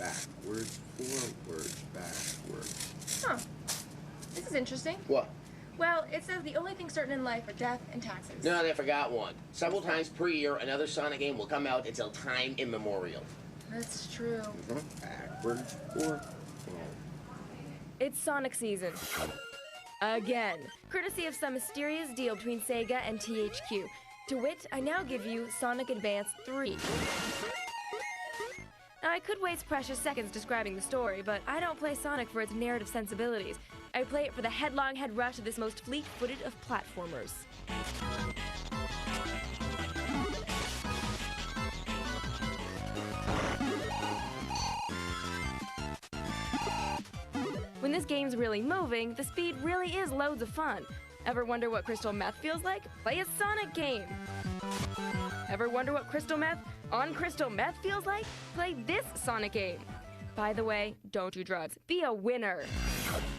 backwards, forwards, backwards. Huh. This is interesting. What? Well, it says the only things certain in life are death and taxes. No, they forgot one. Several times per year, another Sonic game will come out until time immemorial. That's true. Backwards, forwards. It's Sonic season. Again. Courtesy of some mysterious deal between Sega and THQ. To wit, I now give you Sonic Advance 3. Now, I could waste precious seconds describing the story, but I don't play Sonic for its narrative sensibilities. I play it for the headlong head rush of this most fleet-footed of platformers. When this game's really moving, the speed really is loads of fun. Ever wonder what crystal meth feels like? Play a Sonic game! Ever wonder what crystal meth on crystal meth feels like? Play this Sonic game! By the way, don't do drugs. Be a winner!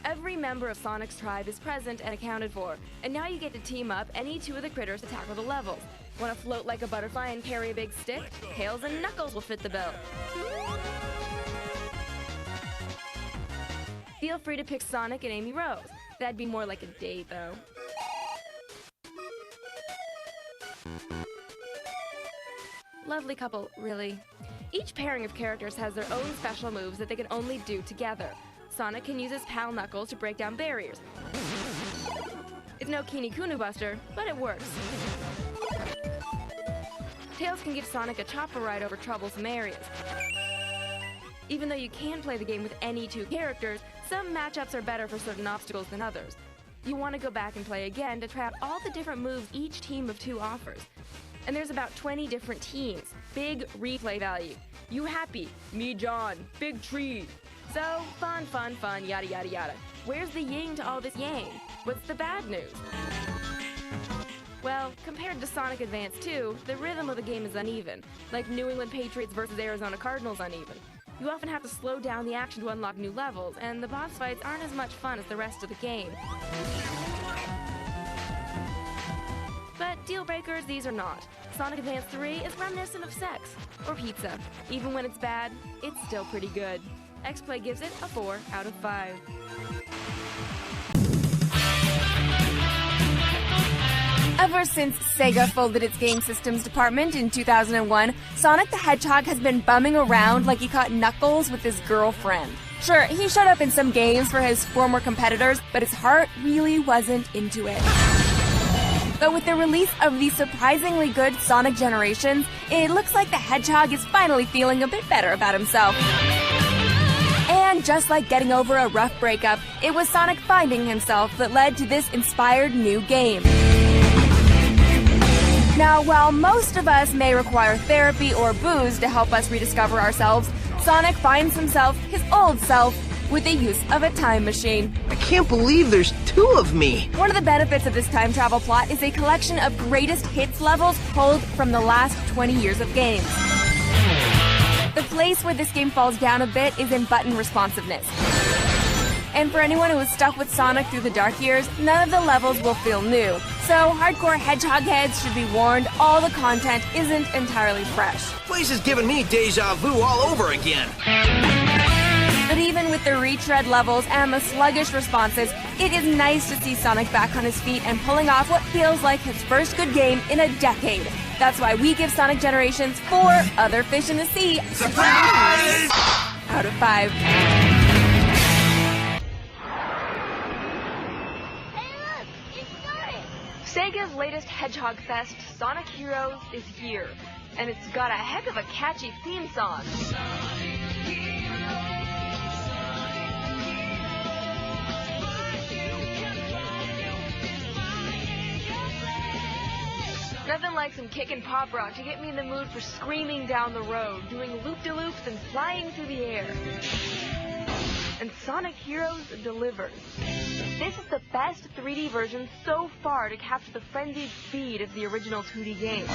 Every member of Sonic's tribe is present and accounted for, and now you get to team up any two of the critters to tackle the levels. Want to float like a butterfly and carry a big stick? Tails and Knuckles will fit the bill. Feel free to pick Sonic and Amy Rose. That'd be more like a date, though. Lovely couple, really. Each pairing of characters has their own special moves that they can only do together. Sonic can use his pal Knuckles to break down barriers. It's no Kiini Kunu Buster, but it works. Tails can give Sonic a chopper ride over troublesome areas. Even though you can play the game with any two characters, some matchups are better for certain obstacles than others. You want to go back and play again to try out all the different moves each team of two offers. And there's about 20 different teams. Big replay value. You happy? Me John. Big tree. So, fun, fun, fun, yada yada yada. Where's the yin to all this yang? What's the bad news? Well, compared to Sonic Advance 2, the rhythm of the game is uneven, like New England Patriots versus Arizona Cardinals uneven. You often have to slow down the action to unlock new levels, and the boss fights aren't as much fun as the rest of the game. But deal breakers, these are not. Sonic Advance 3 is reminiscent of sex, or pizza. Even when it's bad, it's still pretty good. X-Play gives it a 4 out of 5. Ever since Sega folded its game systems department in 2001, Sonic the Hedgehog has been bumming around like he caught Knuckles with his girlfriend. Sure, he showed up in some games for his former competitors, but his heart really wasn't into it. But with the release of the surprisingly good Sonic Generations, it looks like the Hedgehog is finally feeling a bit better about himself. And just like getting over a rough breakup, it was Sonic finding himself that led to this inspired new game. Now, while most of us may require therapy or booze to help us rediscover ourselves, Sonic finds himself, his old self, with the use of a time machine. I can't believe there's 2 of me! One of the benefits of this time travel plot is a collection of greatest hits levels pulled from the last 20 years of games. The place where this game falls down a bit is in button responsiveness. And for anyone who was stuck with Sonic through the dark years, none of the levels will feel new. So hardcore Hedgehog heads should be warned, all the content isn't entirely fresh. Place is giving me deja vu all over again. But even with the retread levels and the sluggish responses, it is nice to see Sonic back on his feet and pulling off what feels like his first good game in a decade. That's why we give Sonic Generations 4 other fish in the sea. Surprise! Out of 5. Sega's latest Hedgehog Fest, Sonic Heroes, is here, and it's got a heck of a catchy theme song. Nothing like some kick and pop rock to get me in the mood for screaming down the road, doing loop-de-loops and flying through the air. And Sonic Heroes delivers. This is the best 3D version so far to capture the frenzied speed of the original 2D game.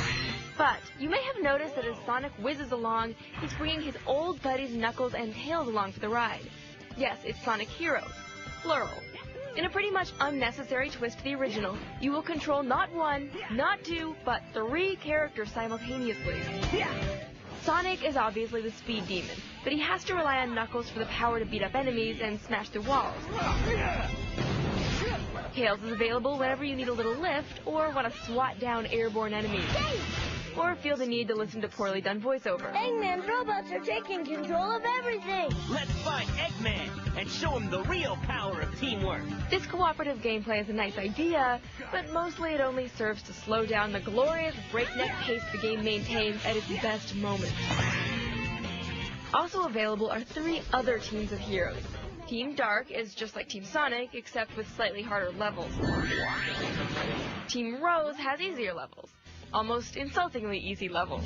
But you may have noticed that as Sonic whizzes along, he's bringing his old buddies Knuckles and Tails along for the ride. Yes, it's Sonic Heroes, plural. In a pretty much unnecessary twist to the original, you will control not 1, not 2, but 3 characters simultaneously. Sonic is obviously the speed demon, but he has to rely on Knuckles for the power to beat up enemies and smash through walls. Tails is available whenever you need a little lift or want to swat down airborne enemies, or feel the need to listen to poorly done voiceover. Eggman's robots are taking control of everything. Let's find Eggman and show him the real power of teamwork. This cooperative gameplay is a nice idea, but mostly it only serves to slow down the glorious breakneck pace the game maintains at its best moments. Also available are 3 other teams of heroes. Team Dark is just like Team Sonic, except with slightly harder levels. Team Rose has easier levels. Almost insultingly easy levels.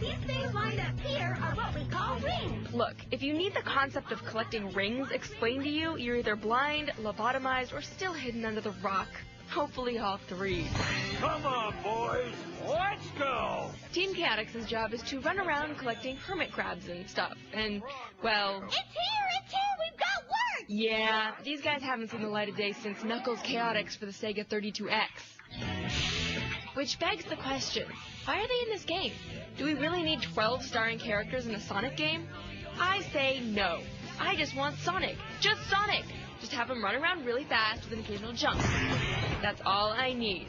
These things lined up here are what we call rings. Look, if you need the concept of collecting rings explained to you, you're either blind, lobotomized, or still hidden under the rock. Hopefully all 3. Come on, boys. Let's go. Team Chaotix's job is to run around collecting hermit crabs and stuff. And, well... It's here! We've got word! Yeah, these guys haven't seen the light of day since Knuckles Chaotix for the Sega 32X. Which begs the question, why are they in this game? Do we really need 12 starring characters in a Sonic game? I say no. I just want Sonic. Just Sonic. Just have him run around really fast with an occasional jump. That's all I need.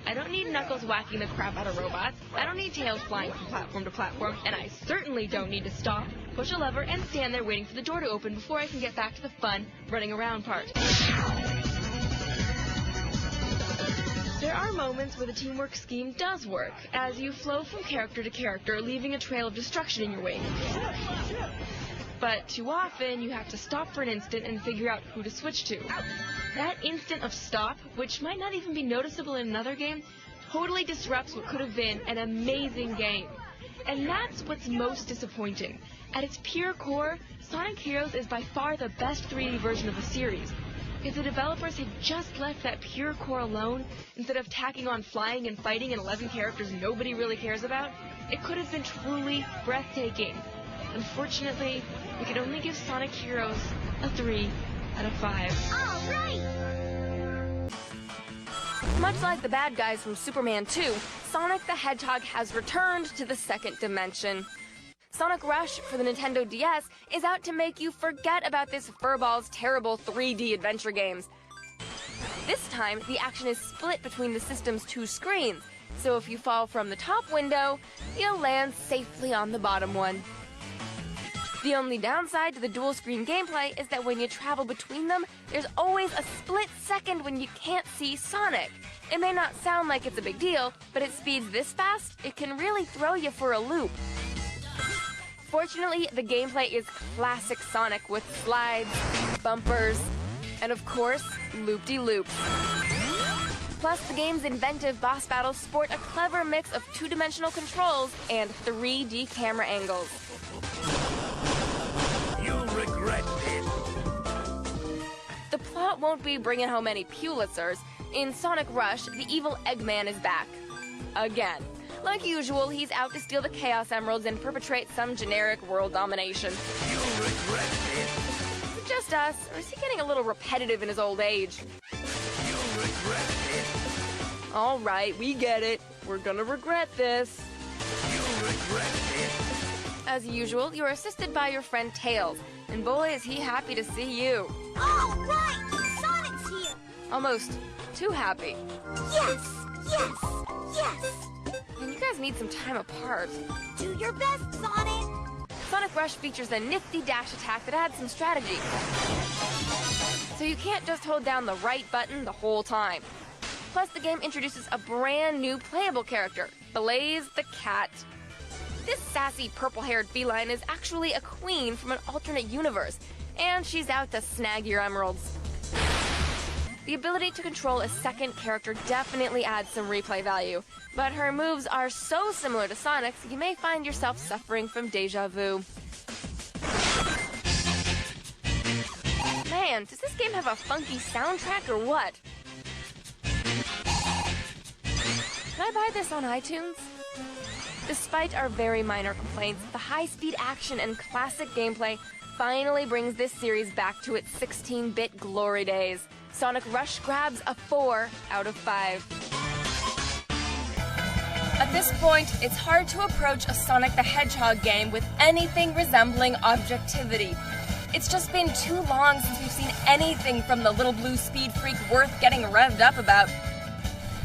I don't need Knuckles whacking the crap out of robots. I don't need Tails flying from platform to platform. And I certainly don't need to stop, push a lever, and stand there waiting for the door to open before I can get back to the fun, running around part. There are moments where the teamwork scheme does work, as you flow from character to character, leaving a trail of destruction in your wake. But too often, you have to stop for an instant and figure out who to switch to. That instant of stop, which might not even be noticeable in another game, totally disrupts what could have been an amazing game. And that's what's most disappointing. At its pure core, Sonic Heroes is by far the best 3D version of the series. If the developers had just left that pure core alone, instead of tacking on flying and fighting and 11 characters nobody really cares about, it could have been truly breathtaking. Unfortunately, we could only give Sonic Heroes a 3 out of 5. All right! Much like the bad guys from Superman 2, Sonic the Hedgehog has returned to the second dimension. Sonic Rush for the Nintendo DS is out to make you forget about this furball's terrible 3D adventure games. This time, the action is split between the system's 2 screens, so if you fall from the top window, you'll land safely on the bottom one. The only downside to the dual-screen gameplay is that when you travel between them, there's always a split second when you can't see Sonic. It may not sound like it's a big deal, but at speeds this fast, it can really throw you for a loop. Fortunately, the gameplay is classic Sonic with slides, bumpers, and of course, loop-de-loops. Plus, the game's inventive boss battles sport a clever mix of 2-dimensional controls and 3D camera angles. You'll regret this. The plot won't be bringing home any Pulitzers. In Sonic Rush, the evil Eggman is back. Again. Like usual, he's out to steal the Chaos Emeralds and perpetrate some generic world domination. You'll regret this. Is it just us, or is he getting a little repetitive in his old age? You'll regret this. All right, we get it. We're gonna regret this. You'll regret this. As usual, you're assisted by your friend Tails, and boy is he happy to see you. All right! Sonic's here! Almost too happy. Yes! Yes! Yes! And you guys need some time apart. Do your best, Sonic! Sonic Rush features a nifty dash attack that adds some strategy. So you can't just hold down the right button the whole time. Plus, the game introduces a brand new playable character, Blaze the Cat. This sassy purple-haired feline is actually a queen from an alternate universe, and she's out to snag your emeralds. The ability to control a second character definitely adds some replay value, but her moves are so similar to Sonic's, you may find yourself suffering from deja vu. Man, does this game have a funky soundtrack or what? Can I buy this on iTunes? Despite our very minor complaints, the high-speed action and classic gameplay finally brings this series back to its 16-bit glory days. Sonic Rush grabs a 4 out of 5. A this point, it's hard to approach a Sonic the Hedgehog game with anything resembling objectivity. It's just been too long since we've seen anything from the little blue speed freak worth getting revved up about.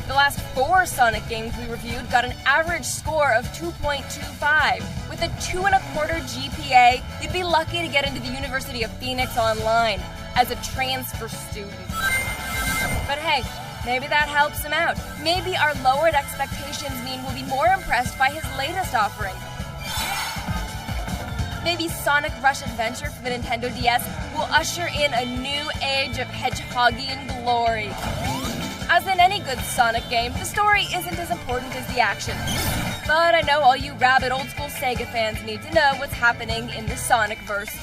The last 4 Sonic games we reviewed got an average score of 2.25. With a 2.25 GPA, you'd be lucky to get into the University of Phoenix online as a transfer student. But hey, maybe that helps him out. Maybe our lowered expectations mean we'll be more impressed by his latest offering. Maybe Sonic Rush Adventure for the Nintendo DS will usher in a new age of Hedgehogian glory. As in any good Sonic game, the story isn't as important as the action. But I know all you rabid old-school Sega fans need to know what's happening in the Sonic-verse.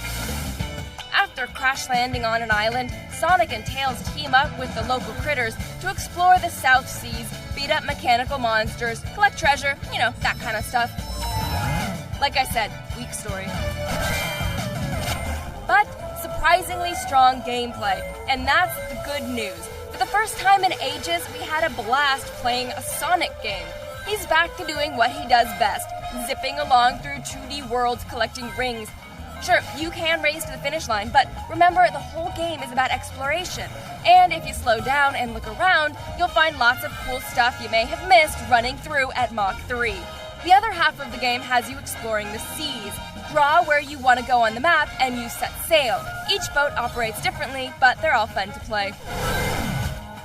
After crash landing on an island, Sonic and Tails team up with the local critters to explore the South Seas, beat up mechanical monsters, collect treasure, you know, that kind of stuff. Like I said, weak story. But surprisingly strong gameplay, and that's the good news. For the first time in ages, we had a blast playing a Sonic game. He's back to doing what he does best, zipping along through 2D worlds collecting rings. Sure, you can race to the finish line, but remember, the whole game is about exploration. And if you slow down and look around, you'll find lots of cool stuff you may have missed running through at Mach 3. The other half of the game has you exploring the seas. Draw where you want to go on the map, and you set sail. Each boat operates differently, but they're all fun to play.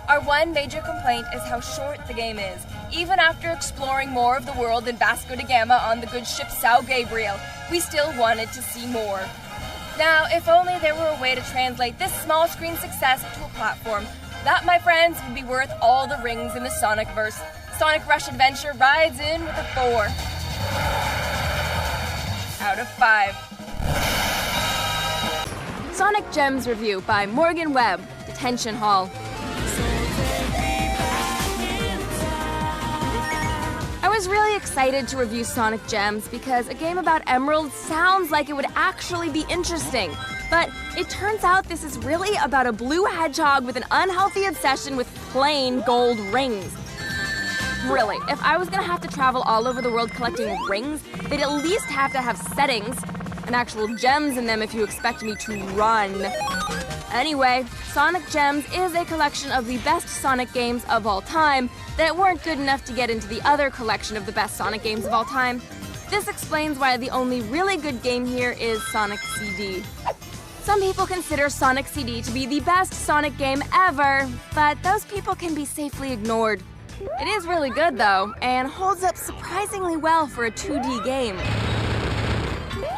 Our one major complaint is how short the game is. Even after exploring more of the world in Vasco da Gama on the good ship São Gabriel, we still wanted to see more. Now, if only there were a way to translate this small screen success to a platform. That, my friends, would be worth all the rings in the Sonic-verse. Sonic Rush Adventure rides in with a 4 out of 5. Sonic Gems Review by Morgan Webb, Detention Hall. I was really excited to review Sonic Gems because a game about emeralds sounds like it would actually be interesting. But it turns out this is really about a blue hedgehog with an unhealthy obsession with plain gold rings. Really, if I was gonna have to travel all over the world collecting rings, they'd at least have to have settings and actual gems in them if you expect me to run. Anyway, Sonic Gems is a collection of the best Sonic games of all time that weren't good enough to get into the other collection of the best Sonic games of all time. This explains why the only really good game here is Sonic CD. Some people consider Sonic CD to be the best Sonic game ever, but those people can be safely ignored. It is really good though, and holds up surprisingly well for a 2D game.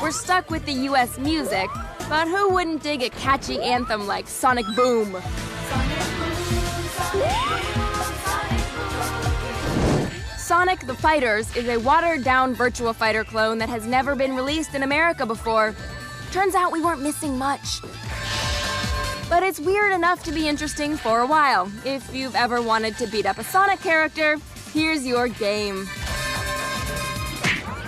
We're stuck with the US music, but who wouldn't dig a catchy anthem like Sonic Boom? Sonic the Fighters is a watered-down Virtua Fighter clone that has never been released in America before. Turns out we weren't missing much. But it's weird enough to be interesting for a while. If you've ever wanted to beat up a Sonic character, here's your game.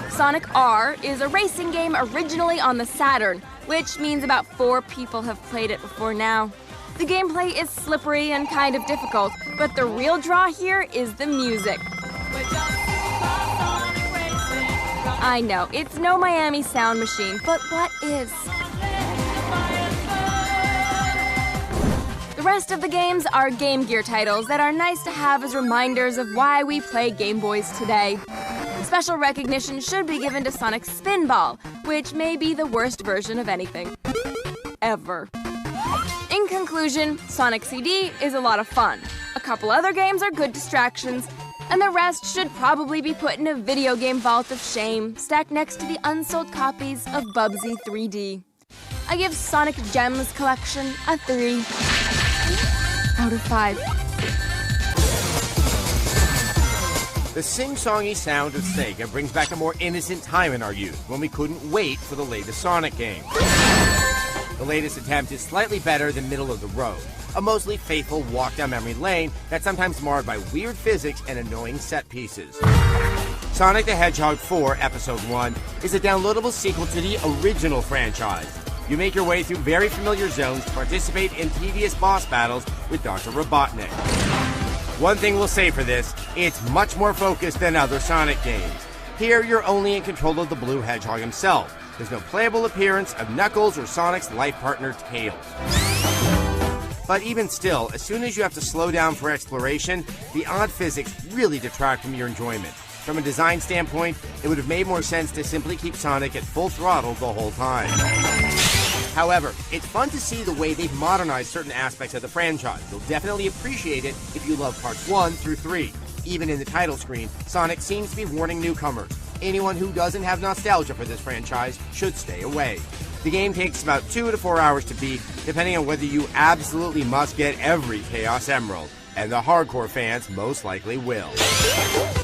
Sonic R is a racing game originally on the Saturn, which means about 4 people have played it before now. The gameplay is slippery and kind of difficult, but the real draw here is the music. I know, it's no Miami Sound Machine, but what is? The rest of the games are Game Gear titles that are nice to have as reminders of why we play Game Boys today. Special recognition should be given to Sonic Spinball, which may be the worst version of anything. Ever. In conclusion, Sonic CD is a lot of fun. A couple other games are good distractions, and the rest should probably be put in a video game vault of shame, stacked next to the unsold copies of Bubsy 3D. I give Sonic Gems Collection a 3 out of 5. The sing-songy sound of Sega brings back a more innocent time in our youth, when we couldn't wait for the latest Sonic game. The latest attempt is slightly better than Middle of the Road, a mostly faithful walk down memory lane that's sometimes marred by weird physics and annoying set pieces. Sonic the Hedgehog 4 Episode 1 is a downloadable sequel to the original franchise. You make your way through very familiar zones to participate in tedious boss battles with Dr. Robotnik. One thing we'll say for this, it's much more focused than other Sonic games. Here, you're only in control of the blue hedgehog himself. There's no playable appearance of Knuckles or Sonic's life partner, Tails. But even still, as soon as you have to slow down for exploration, the odd physics really detract from your enjoyment. From a design standpoint, it would have made more sense to simply keep Sonic at full throttle the whole time. However, it's fun to see the way they've modernized certain aspects of the franchise. You'll definitely appreciate it if you love parts 1 through 3. Even in the title screen, Sonic seems to be warning newcomers. Anyone who doesn't have nostalgia for this franchise should stay away. The game takes about 2 to 4 hours to beat, depending on whether you absolutely must get every Chaos Emerald. And the hardcore fans most likely will.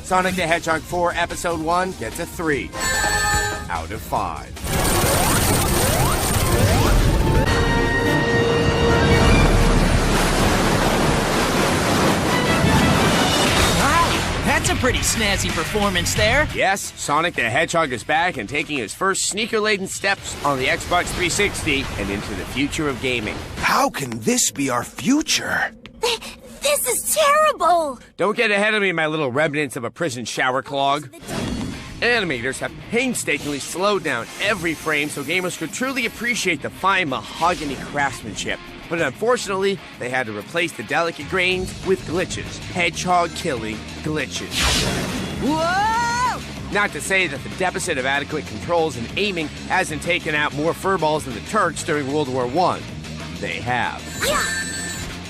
Sonic the Hedgehog 4 Episode 1 gets a 3 out of 5. That's a pretty snazzy performance there. Yes, Sonic the Hedgehog is back and taking his first sneaker-laden steps on the Xbox 360 and into the future of gaming. How can this be our future? This is terrible! Don't get ahead of me, my little remnants of a prison shower clog. Animators have painstakingly slowed down every frame so gamers could truly appreciate the fine mahogany craftsmanship. But unfortunately, they had to replace the delicate grains with glitches. Hedgehog-killing glitches. Whoa! Not to say that the deficit of adequate controls and aiming hasn't taken out more furballs than the Turks during World War I. They have.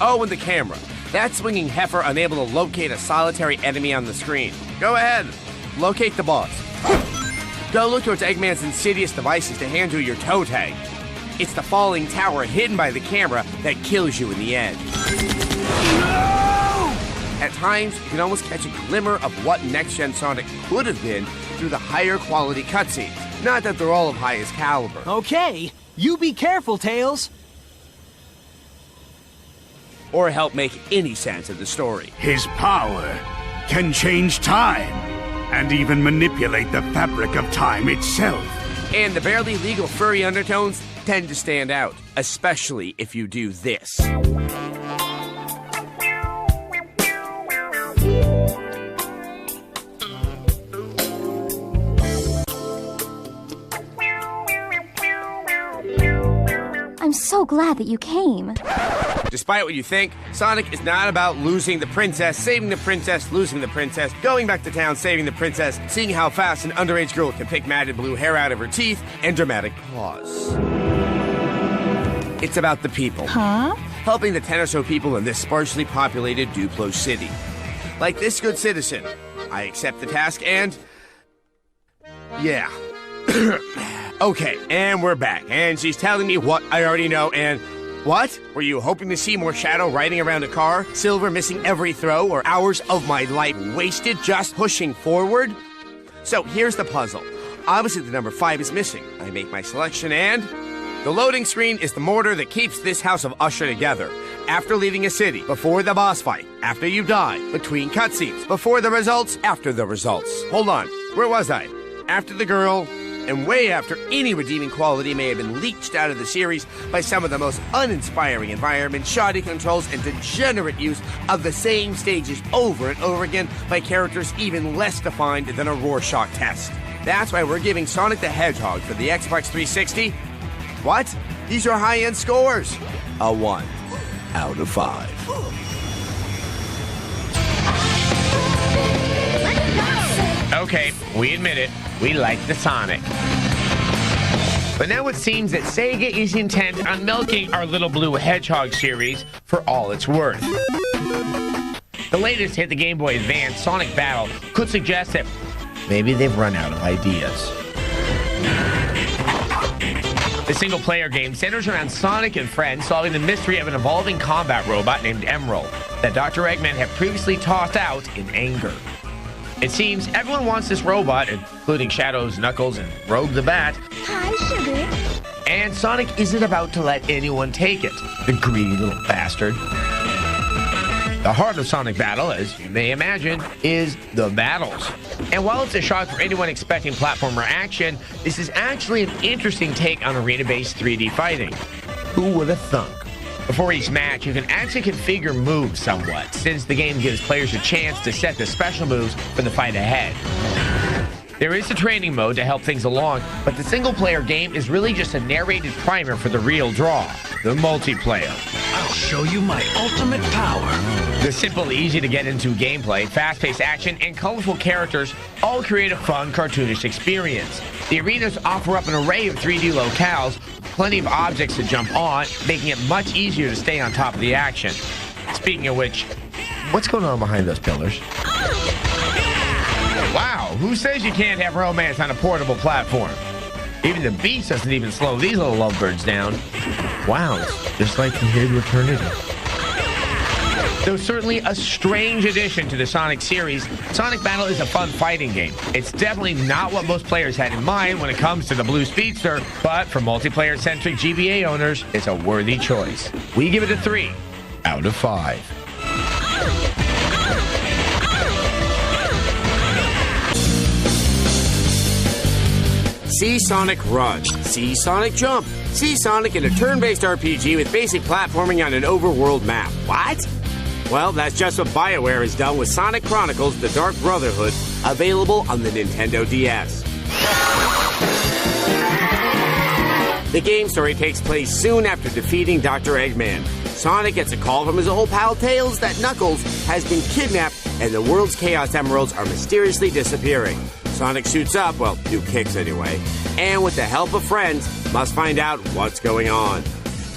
Oh, and the camera. That swinging heifer unable to locate a solitary enemy on the screen. Go ahead. Locate the boss. Go look towards Eggman's insidious devices to hand you your toe tag. It's the falling tower hidden by the camera that kills you in the end. No! At times, you can almost catch a glimmer of what next-gen Sonic could have been through the higher quality cutscenes. Not that they're all of highest caliber. Okay, you be careful, Tails. Or help make any sense of the story. His power can change time and even manipulate the fabric of time itself. And the barely legal furry undertones tend to stand out, especially if you do this. I'm so glad that you came. Despite what you think, Sonic is not about losing the princess, saving the princess, losing the princess, going back to town, saving the princess, seeing how fast an underage girl can pick matted blue hair out of her teeth, and dramatic pause. It's about the people. Huh? Helping the 10 or so people in this sparsely populated Duplo city. Like this good citizen, I accept the task and... yeah. Okay, and we're back, and she's telling me what I already know, and... what? Were you hoping to see more Shadow riding around a car, Silver missing every throw, or hours of my life wasted just pushing forward? So here's the puzzle. Obviously the number 5 is missing. I make my selection and... the loading screen is the mortar that keeps this house of Usher together. After leaving a city, before the boss fight, after you die, between cutscenes, before the results, after the results. Hold on, where was I? After the girl... and way after any redeeming quality may have been leached out of the series by some of the most uninspiring environments, shoddy controls, and degenerate use of the same stages over and over again by characters even less defined than a Rorschach test. That's why we're giving Sonic the Hedgehog for the Xbox 360... what? These are high-end scores! A 1 out of 5. Okay, we admit it. We like the Sonic. But now it seems that Sega is intent on milking our Little Blue Hedgehog series for all it's worth. The latest hit, the Game Boy Advance, Sonic Battle, could suggest that maybe they've run out of ideas. The single-player game centers around Sonic and friends solving the mystery of an evolving combat robot named Emerald that Dr. Eggman had previously tossed out in anger. It seems everyone wants this robot, including Shadows, Knuckles, and Rogue the Bat. Hi, Sugar. And Sonic isn't about to let anyone take it, the greedy little bastard. The heart of Sonic Battle, as you may imagine, is the battles. And while it's a shock for anyone expecting platformer action, this is actually an interesting take on arena-based 3D fighting. Who would have thunk? Before each match, you can actually configure moves somewhat, since the game gives players a chance to set the special moves for the fight ahead. There is a training mode to help things along, but the single-player game is really just a narrated primer for the real draw, the multiplayer. I'll show you my ultimate power. The simple, easy-to-get-into gameplay, fast-paced action, and colorful characters all create a fun, cartoonish experience. The arenas offer up an array of 3D locales, plenty of objects to jump on, making it much easier to stay on top of the action. Speaking of which, what's going on behind those pillars? Wow, who says you can't have romance on a portable platform? Even the beast doesn't even slow these little lovebirds down. Wow, it's just like from here to eternity. Though certainly a strange addition to the Sonic series, Sonic Battle is a fun fighting game. It's definitely not what most players had in mind when it comes to the Blue Speedster, but for multiplayer-centric GBA owners, it's a worthy choice. We give it a 3 out of 5. See Sonic Run, see Sonic Jump, see Sonic in a turn-based RPG with basic platforming on an overworld map. What? Well, that's just what BioWare has done with Sonic Chronicles: The Dark Brotherhood, available on the Nintendo DS. The game story takes place soon after defeating Dr. Eggman. Sonic gets a call from his old pal Tails that Knuckles has been kidnapped and the world's Chaos Emeralds are mysteriously disappearing. Sonic suits up, well, new kicks anyway, and with the help of friends, must find out what's going on.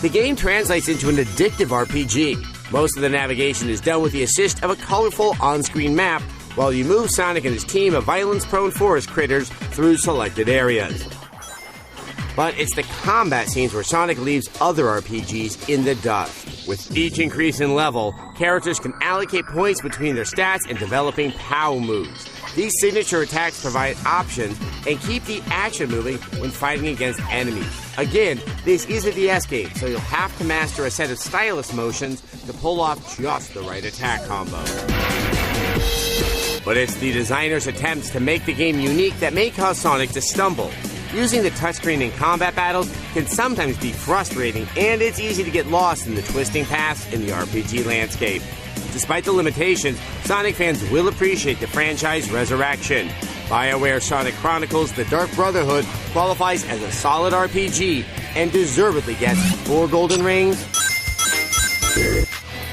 The game translates into an addictive RPG. Most of the navigation is done with the assist of a colorful on-screen map, while you move Sonic and his team of violence-prone forest critters through selected areas. But it's the combat scenes where Sonic leaves other RPGs in the dust. With each increase in level, characters can allocate points between their stats and developing POW moves. These signature attacks provide options and keep the action moving when fighting against enemies. Again, this is a DS game, so you'll have to master a set of stylus motions to pull off just the right attack combo. But it's the designer's attempts to make the game unique that may cause Sonic to stumble. Using the touchscreen in combat battles can sometimes be frustrating, and it's easy to get lost in the twisting paths in the RPG landscape. Despite the limitations, Sonic fans will appreciate the franchise resurrection. BioWare Sonic Chronicles: The Dark Brotherhood qualifies as a solid RPG and deservedly gets 4 golden rings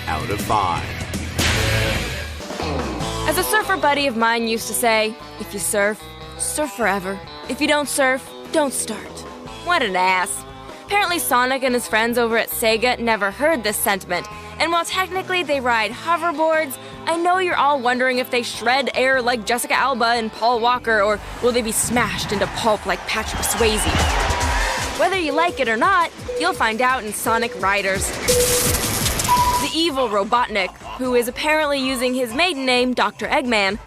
out of 5. As a surfer buddy of mine used to say, if you surf, surf forever. If you don't surf, don't start. What an ass. Apparently Sonic and his friends over at Sega never heard this sentiment, and while technically they ride hoverboards, I know you're all wondering if they shred air like Jessica Alba and Paul Walker, or will they be smashed into pulp like Patrick Swayze. Whether you like it or not, you'll find out in Sonic Riders. The evil Robotnik, who is apparently using his maiden name, Dr. Eggman,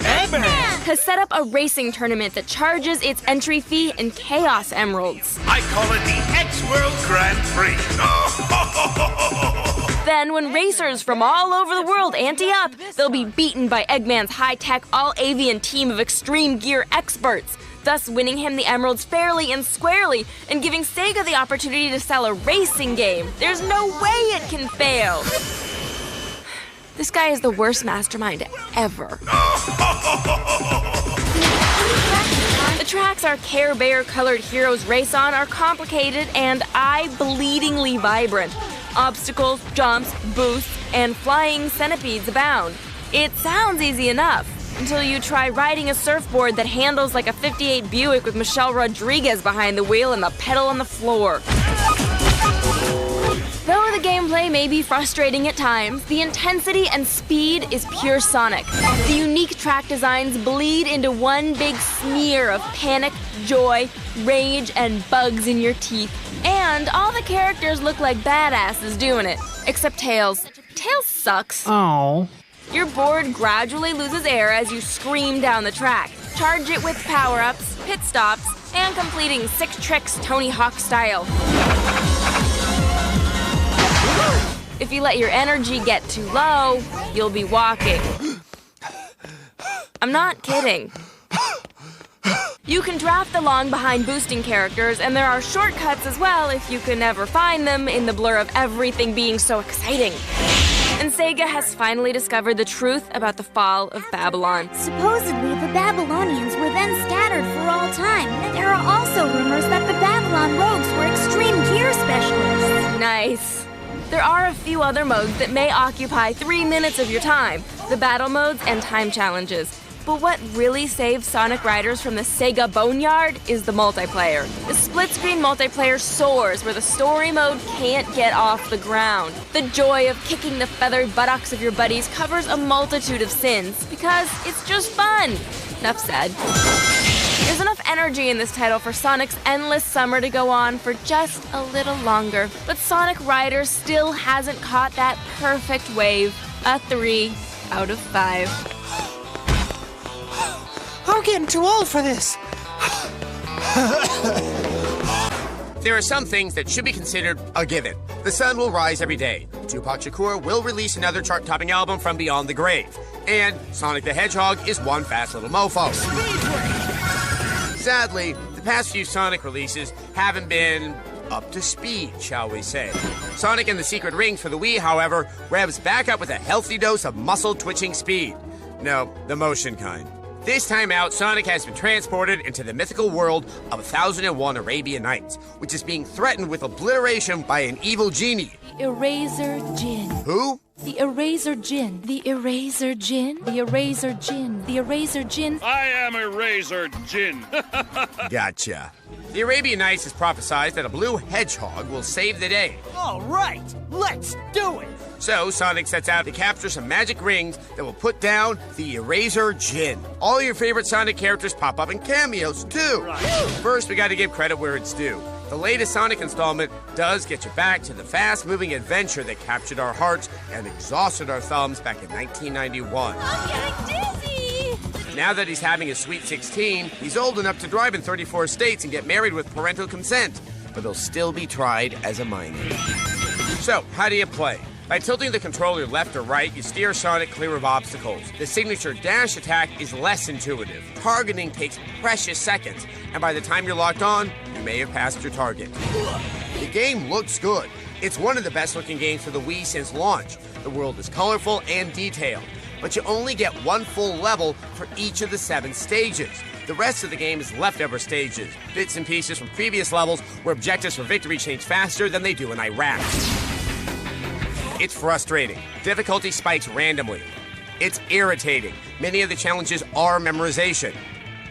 has set up a racing tournament that charges its entry fee in Chaos Emeralds. I call it the X-World Grand Prix. Then, when racers from all over the world ante up, they'll be beaten by Eggman's high-tech, all-avian team of extreme gear experts, thus winning him the emeralds fairly and squarely, and giving Sega the opportunity to sell a racing game. There's no way it can fail. This guy is the worst mastermind ever. The tracks our Care Bear-colored heroes race on are complicated and eye-bleedingly vibrant. Obstacles, jumps, boosts, and flying centipedes abound. It sounds easy enough, until you try riding a surfboard that handles like a '58 Buick with Michelle Rodriguez behind the wheel and the pedal on the floor. Though the gameplay may be frustrating at times, the intensity and speed is pure Sonic. The unique track designs bleed into one big smear of panic, joy, rage, and bugs in your teeth. And all the characters look like badasses doing it, except Tails. Tails sucks. Oh. Your board gradually loses air as you scream down the track. Charge it with power-ups, pit stops, and completing 6 tricks Tony Hawk style. If you let your energy get too low, you'll be walking. I'm not kidding. You can draft the long-behind boosting characters, and there are shortcuts as well if you can ever find them in the blur of everything being so exciting. And Sega has finally discovered the truth about the fall of Babylon. Supposedly, the Babylonians were then scattered for all time. There are also rumors that the Babylon rogues were extreme gear specialists. Nice. There are a few other modes that may occupy 3 minutes of your time, the battle modes and time challenges. But what really saves Sonic Riders from the Sega boneyard is the multiplayer. The split-screen multiplayer soars where the story mode can't get off the ground. The joy of kicking the feathered buttocks of your buddies covers a multitude of sins because it's just fun. Enough said. There's enough energy in this title for Sonic's endless summer to go on for just a little longer. But Sonic Riders still hasn't caught that perfect wave. A 3 out of 5. I'm getting too old for this. There are some things that should be considered a given. The sun will rise every day. Tupac Shakur will release another chart-topping album from beyond the grave. And Sonic the Hedgehog is one fast little mofo. Sadly, the past few Sonic releases haven't been up to speed, shall we say. Sonic and the Secret Rings for the Wii, however, revs back up with a healthy dose of muscle-twitching speed. No, the motion kind. This time out, Sonic has been transported into the mythical world of 1001 Arabian Nights, which is being threatened with obliteration by an evil genie. Eraser Jinn. Who? The Eraser Jinn. The Eraser Jinn. The Eraser Jinn. The Eraser Jinn. I am Eraser Jinn. Gotcha. The Arabian Nights has prophesied that a blue hedgehog will save the day. All right, let's do it. So Sonic sets out to capture some magic rings that will put down the Eraser Jinn. All your favorite Sonic characters pop up in cameos, too. Right. First, we gotta give credit where it's due. The latest Sonic installment does get you back to the fast-moving adventure that captured our hearts and exhausted our thumbs back in 1991. I'm getting dizzy! Now that he's having his sweet 16, he's old enough to drive in 34 states and get married with parental consent, but he'll still be tried as a minor. So, how do you play? By tilting the controller left or right, you steer Sonic clear of obstacles. The signature dash attack is less intuitive. Targeting takes precious seconds, and by the time you're locked on, you may have passed your target. The game looks good. It's one of the best-looking games for the Wii since launch. The world is colorful and detailed, but you only get one full level for each of the 7 stages. The rest of the game is leftover stages, bits and pieces from previous levels where objectives for victory change faster than they do in Iraq. It's frustrating. Difficulty spikes randomly. It's irritating. Many of the challenges are memorization.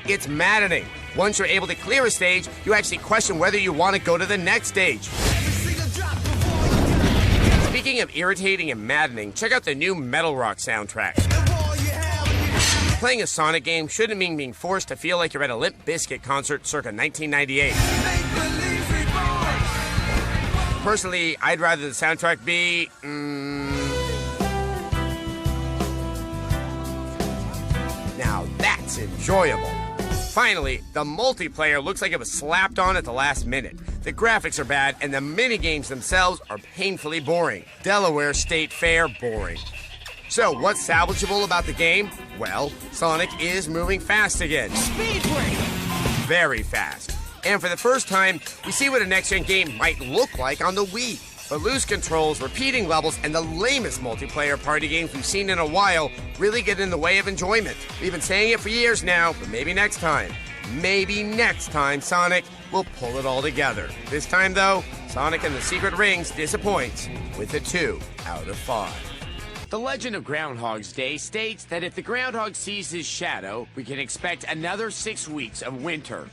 It's maddening. Once you're able to clear a stage, you actually question whether you want to go to the next stage. Speaking of irritating and maddening, check out the new Metal Rock soundtrack. Playing a Sonic game shouldn't mean being forced to feel like you're at a Limp Bizkit concert circa 1998. Personally, I'd rather the soundtrack be, now that's enjoyable. Finally, the multiplayer looks like it was slapped on at the last minute. The graphics are bad, and the minigames themselves are painfully boring. Delaware State Fair boring. So, what's salvageable about the game? Well, Sonic is moving fast again. Speed break! Very fast. And for the first time, we see what a next-gen game might look like on the Wii. But loose controls, repeating levels, and the lamest multiplayer party games we've seen in a while really get in the way of enjoyment. We've been saying it for years now, but maybe next time, Sonic will pull it all together. This time, though, Sonic and the Secret Rings disappoints with a 2 out of 5. The legend of Groundhog's Day states that if the groundhog sees his shadow, we can expect another 6 weeks of winter.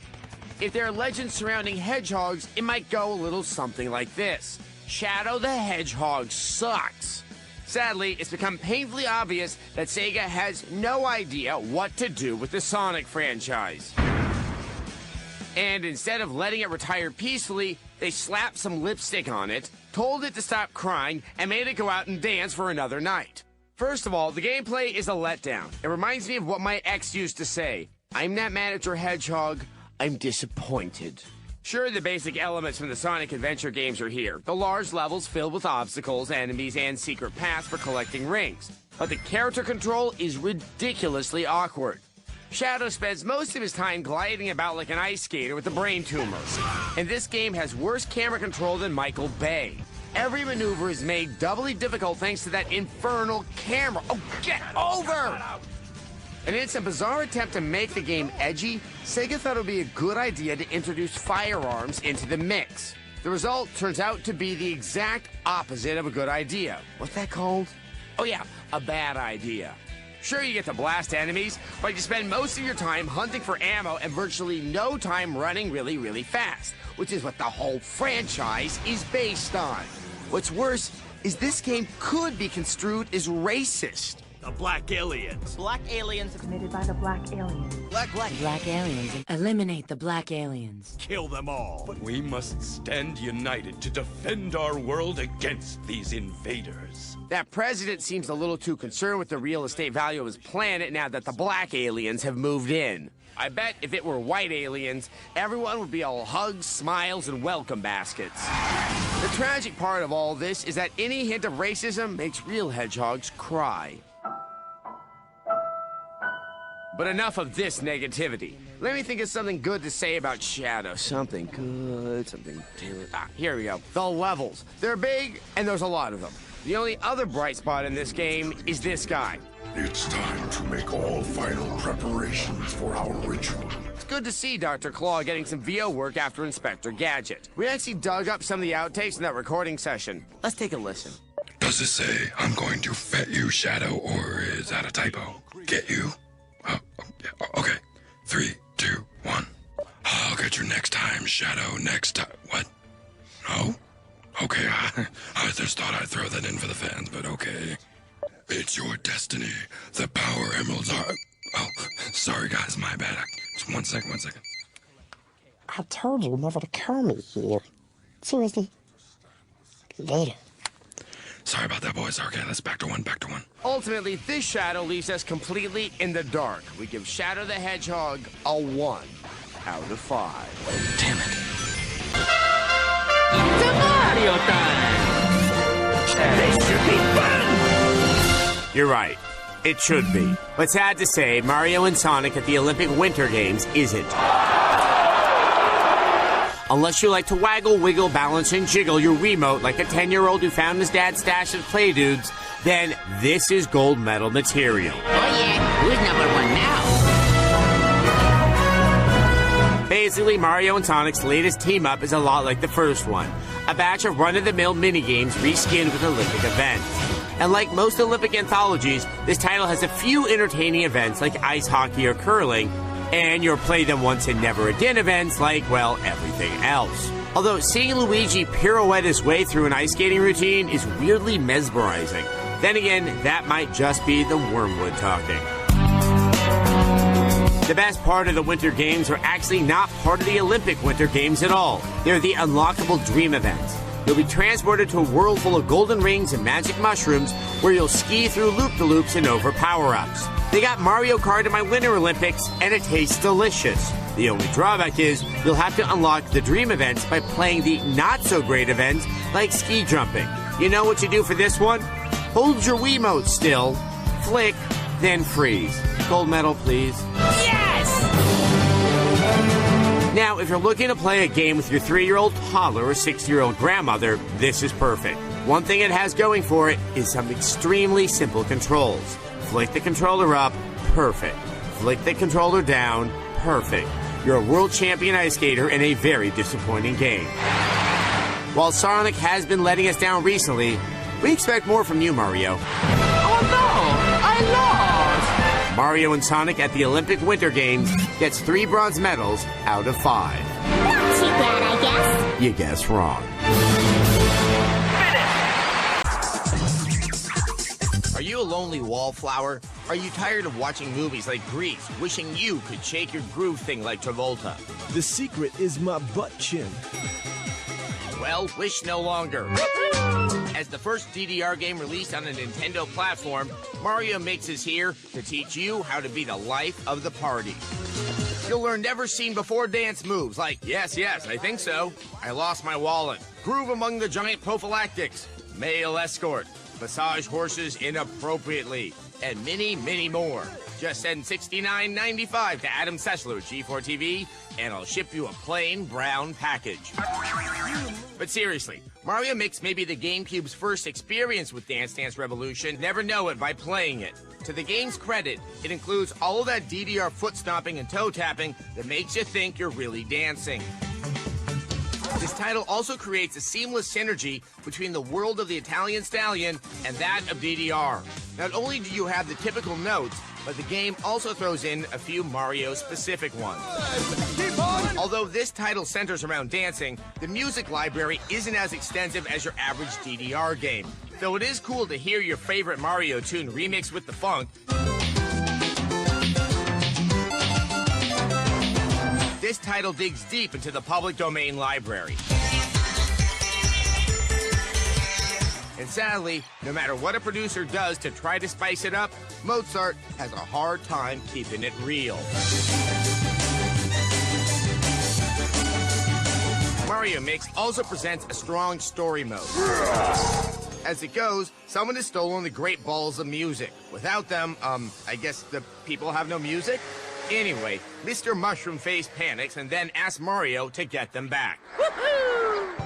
If there are legends surrounding hedgehogs, it might go a little something like this. Shadow the Hedgehog sucks. Sadly, it's become painfully obvious that Sega has no idea what to do with the Sonic franchise. And instead of letting it retire peacefully, they slapped some lipstick on it, told it to stop crying, and made it go out and dance for another night. First of all, the gameplay is a letdown. It reminds me of what my ex used to say. I'm not mad at your hedgehog, I'm disappointed. Sure, the basic elements from the Sonic Adventure games are here. The large levels filled with obstacles, enemies, and secret paths for collecting rings. But the character control is ridiculously awkward. Shadow spends most of his time gliding about like an ice skater with a brain tumor. And this game has worse camera control than Michael Bay. Every maneuver is made doubly difficult thanks to that infernal camera. Oh, get over! And in some bizarre attempt to make the game edgy, Sega thought it would be a good idea to introduce firearms into the mix. The result turns out to be the exact opposite of a good idea. What's that called? Oh yeah, a bad idea. Sure, you get to blast enemies, but you spend most of your time hunting for ammo and virtually no time running really, really fast, which is what the whole franchise is based on. What's worse is this game could be construed as racist. The Black Aliens. Black aliens committed by the Black Aliens. Black aliens. Eliminate the Black Aliens. Kill them all. But we must stand united to defend our world against these invaders. That president seems a little too concerned with the real estate value of his planet now that the Black Aliens have moved in. I bet if it were white aliens, everyone would be all hugs, smiles, and welcome baskets. The tragic part of all this is that any hint of racism makes real hedgehogs cry. But enough of this negativity. Let me think of something good to say about Shadow. Something good, something... here we go. The levels. They're big, and there's a lot of them. The only other bright spot in this game is this guy. It's time to make all final preparations for our ritual. It's good to see Dr. Claw getting some VO work after Inspector Gadget. We actually dug up some of the outtakes in that recording session. Let's take a listen. Does it say, I'm going to fet you, Shadow, or is that a typo? Get you? Okay. 3, 2, 1. I'll get you next time, Shadow. Next time. What? No? Okay, I just thought I'd throw that in for the fans, but okay. It's your destiny. The power emeralds are... Oh, sorry, guys. My bad. Just one second. I told you never to call me here. Seriously. Later. Sorry about that, boys. Okay, let's back to one. Ultimately, this Shadow leaves us completely in the dark. We give Shadow the Hedgehog a 1 out of 5. Damn it. It's Mario time! This should be fun! You're right. It should be. But sad to say, Mario and Sonic at the Olympic Winter Games isn't. Unless you like to waggle, wiggle, balance, and jiggle your Wiimote like a 10-year-old who found his dad's stash of Play Dudes, then this is gold medal material. Oh yeah, who's number 1 now? Basically, Mario and Sonic's latest team-up is a lot like the first one. A batch of run-of-the-mill minigames reskinned with Olympic events. And like most Olympic anthologies, this title has a few entertaining events like ice hockey or curling, and your play-them-once-and-never-again events like, well, everything else. Although seeing Luigi pirouette his way through an ice skating routine is weirdly mesmerizing. Then again, that might just be the wormwood talking. The best part of the Winter Games are actually not part of the Olympic Winter Games at all. They're the unlockable dream events. You'll be transported to a world full of golden rings and magic mushrooms where you'll ski through loop-de-loops and over power-ups. They got Mario Kart in my Winter Olympics, and it tastes delicious. The only drawback is you'll have to unlock the dream events by playing the not-so-great events like ski jumping. You know what you do for this one? Hold your Wiimote still, flick, then freeze. Gold medal, please. Yes! Now, if you're looking to play a game with your 3-year-old toddler or 6-year-old grandmother, this is perfect. One thing it has going for it is some extremely simple controls. Flick the controller up, perfect. Flick the controller down, perfect. You're a world champion ice skater in a very disappointing game. While Sonic has been letting us down recently, we expect more from you, Mario. Oh no, I lost! Mario and Sonic at the Olympic Winter Games gets 3 bronze medals out of 5. Not too bad, I guess. You guess wrong. Are you a lonely wallflower? Are you tired of watching movies like Grease, wishing you could shake your groove thing like Travolta? The secret is my butt chin. Well, wish no longer. As the first DDR game released on a Nintendo platform, Mario Mix is here to teach you how to be the life of the party. You'll learn never-seen-before dance moves like, yes, I think so, I lost my wallet, groove among the giant prophylactics, male escort, massage horses inappropriately, and many, many more. Just send $69.95 to Adam Sessler, G4 TV, and I'll ship you a plain brown package. But seriously, Mario Mix may be the GameCube's first experience with Dance Dance Revolution. Never know it by playing it. To the game's credit, it includes all of that DDR foot stomping and toe tapping that makes you think you're really dancing. This title also creates a seamless synergy between the world of the Italian Stallion and that of DDR. Not only do you have the typical notes, but the game also throws in a few Mario-specific ones. Although this title centers around dancing, the music library isn't as extensive as your average DDR game. Though it is cool to hear your favorite Mario tune remixed with the funk, this title digs deep into the public domain library. And sadly, no matter what a producer does to try to spice it up, Mozart has a hard time keeping it real. Mario Mix also presents a strong story mode. As it goes, someone has stolen the great balls of music. Without them, I guess the people have no music? Anyway, Mr. Mushroom Face panics and then asks Mario to get them back.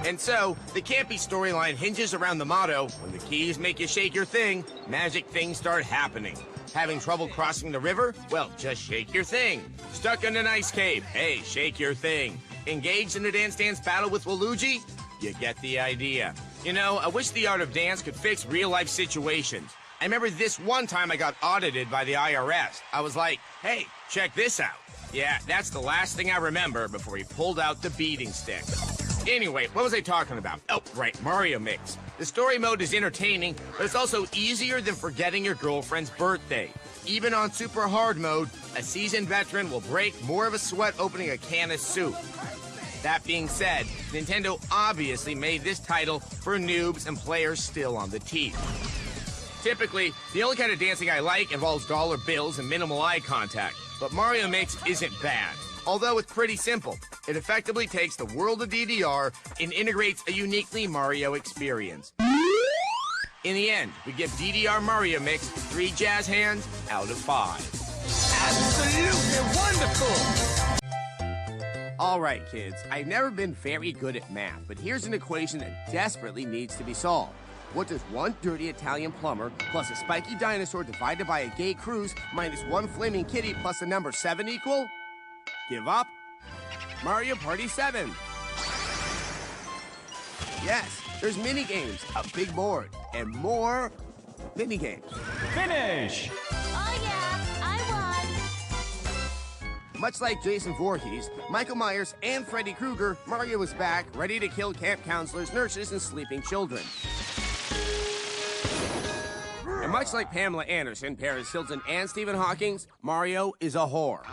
And so, the campy storyline hinges around the motto, when the keys make you shake your thing, magic things start happening. Having trouble crossing the river? Well, just shake your thing. Stuck in an ice cave? Hey, shake your thing. Engaged in a Dance Dance battle with Luigi? You get the idea. You know, I wish the art of dance could fix real-life situations. I remember this one time I got audited by the IRS. I was like, hey, check this out. Yeah, that's the last thing I remember before he pulled out the beating stick. Anyway, what was I talking about? Oh, right, Mario Mix. The story mode is entertaining, but it's also easier than forgetting your girlfriend's birthday. Even on super hard mode, a seasoned veteran will break more of a sweat opening a can of soup. That being said, Nintendo obviously made this title for noobs and players still on the teeth. Typically, the only kind of dancing I like involves dollar bills and minimal eye contact, but Mario Mix isn't bad. Although it's pretty simple, it effectively takes the world of DDR and integrates a uniquely Mario experience. In the end, we give DDR Mario Mix 3 jazz hands out of 5. Absolutely wonderful! All right, kids, I've never been very good at math, but here's an equation that desperately needs to be solved. What does one dirty Italian plumber plus a spiky dinosaur divided by a gay cruise minus one flaming kitty plus the number 7 equal? Give up? Mario Party 7. Yes, there's mini-games, a big board, and more mini-games. Finish! Oh yeah, I won! Much like Jason Voorhees, Michael Myers, and Freddy Krueger, Mario is back, ready to kill camp counselors, nurses, and sleeping children. And much like Pamela Anderson, Paris Hilton, and Stephen Hawking, Mario is a whore.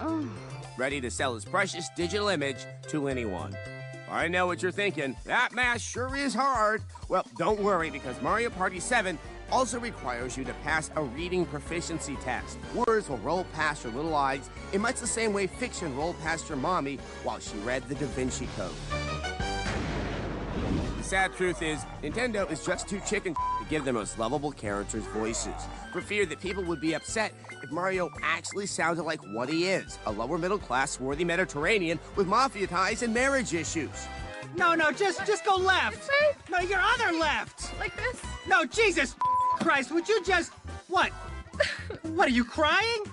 Ready to sell his precious digital image to anyone. I know what you're thinking. That math sure is hard. Well, don't worry, because Mario Party 7 also requires you to pass a reading proficiency test. Words will roll past your little eyes in much the same way fiction rolled past your mommy while she read the Da Vinci Code. The sad truth is, Nintendo is just too chicken to give their most lovable characters voices, for fear that people would be upset if Mario actually sounded like what he is, a lower-middle-class, swarthy Mediterranean with mafia ties and marriage issues. No, just go left. No, your other left. Like this? No, Jesus Christ, would you just... What? What, are you crying?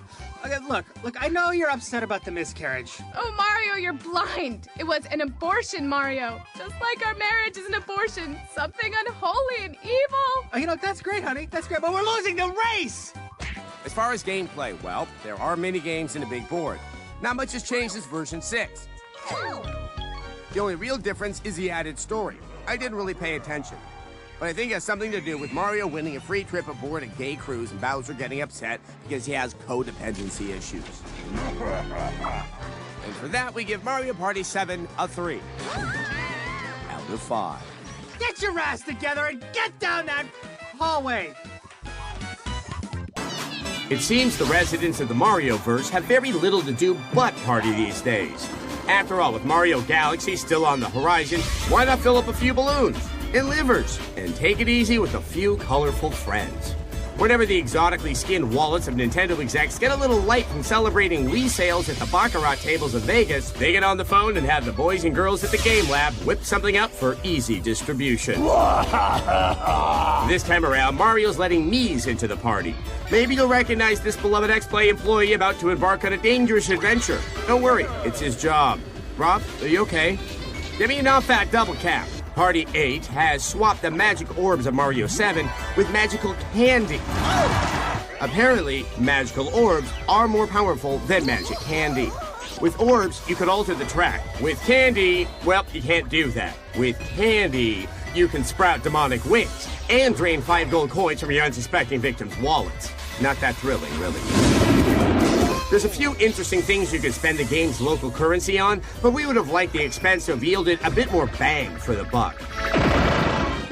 Okay, look, I know you're upset about the miscarriage. Oh, Mario, you're blind. It was an abortion, Mario. Just like our marriage is an abortion. Something unholy and evil. Oh, you know, that's great, honey. That's great, but we're losing the race! As far as gameplay, well, there are mini-games and a big board. Not much has changed since version 6. The only real difference is the added story. I didn't really pay attention. But I think it has something to do with Mario winning a free trip aboard a gay cruise and Bowser getting upset because he has codependency issues. And for that, we give Mario Party 7 a 3 out of 5. Get your ass together and get down that hallway! It seems the residents of the Mario-verse have very little to do but party these days. After all, with Mario Galaxy still on the horizon, why not fill up a few balloons and livers and take it easy with a few colorful friends? Whenever the exotically skinned wallets of Nintendo execs get a little light from celebrating Wii sales at the Baccarat tables of Vegas, they get on the phone and have the boys and girls at the Game Lab whip something up for easy distribution. This time around, Mario's letting Mii's into the party. Maybe you'll recognize this beloved X-Play employee about to embark on a dangerous adventure. Don't worry, it's his job. Rob, are you okay? Give me a non-fat double cap. Party 8 has swapped the magic orbs of Mario 7 with magical candy. Apparently, magical orbs are more powerful than magic candy. With orbs, you could alter the track. With candy, well, you can't do that. With candy, you can sprout demonic wings and drain 5 gold coins from your unsuspecting victims' wallets. Not that thrilling, really. There's a few interesting things you could spend the game's local currency on, but we would have liked the expense to have yielded a bit more bang for the buck.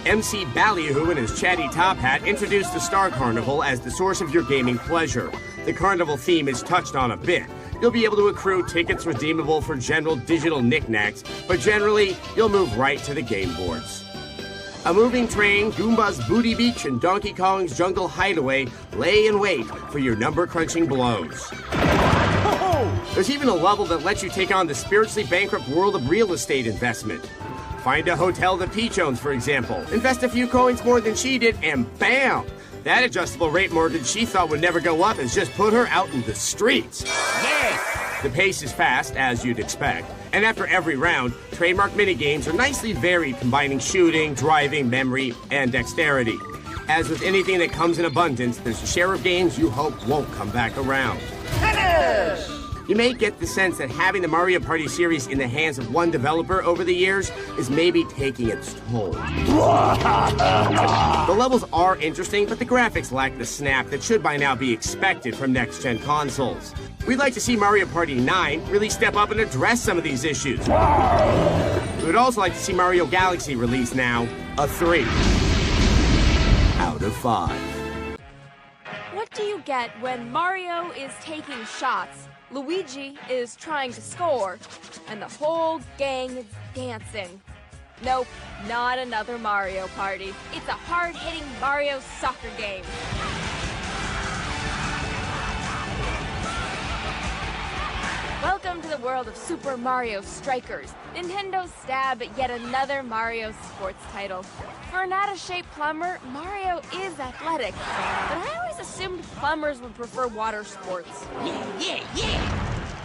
MC Ballyhoo in his chatty top hat introduced the Star Carnival as the source of your gaming pleasure. The carnival theme is touched on a bit. You'll be able to accrue tickets redeemable for general digital knickknacks, but generally, you'll move right to the game boards. A moving train, Goomba's Booty Beach, and Donkey Kong's Jungle Hideaway lay in wait for your number-crunching blows. There's even a level that lets you take on the spiritually bankrupt world of real estate investment. Find a hotel that Peach owns, for example. Invest a few coins more than she did, and bam! That adjustable rate mortgage she thought would never go up has just put her out in the streets. Yes! The pace is fast, as you'd expect. And after every round, trademark minigames are nicely varied, combining shooting, driving, memory, and dexterity. As with anything that comes in abundance, there's a share of games you hope won't come back around. Finish! You may get the sense that having the Mario Party series in the hands of one developer over the years is maybe taking its toll. The levels are interesting, but the graphics lack the snap that should by now be expected from next-gen consoles. We'd like to see Mario Party 9 really step up and address some of these issues. We would also like to see Mario Galaxy released now, a 3 out of 5. What do you get when Mario is taking shots, Luigi is trying to score, and the whole gang is dancing? Nope, not another Mario Party. It's a hard-hitting Mario soccer game. Welcome to the world of Super Mario Strikers, Nintendo's stab at yet another Mario sports title. For an out-of-shape plumber, Mario is athletic, but I always assumed plumbers would prefer water sports. Yeah!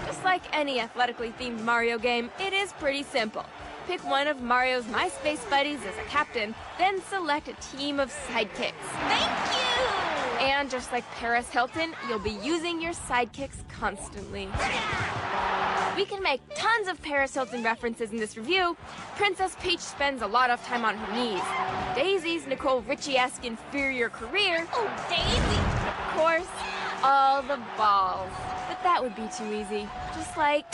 Just like any athletically themed Mario game, it is pretty simple. Pick one of Mario's MySpace buddies as a captain, then select a team of sidekicks. Thank you! And just like Paris Hilton, you'll be using your sidekicks constantly. We can make tons of Paris Hilton references in this review. Princess Peach spends a lot of time on her knees. Daisy's Nicole Richie-esque inferior career. Oh, Daisy! Of course, all the balls. But that would be too easy. Just like...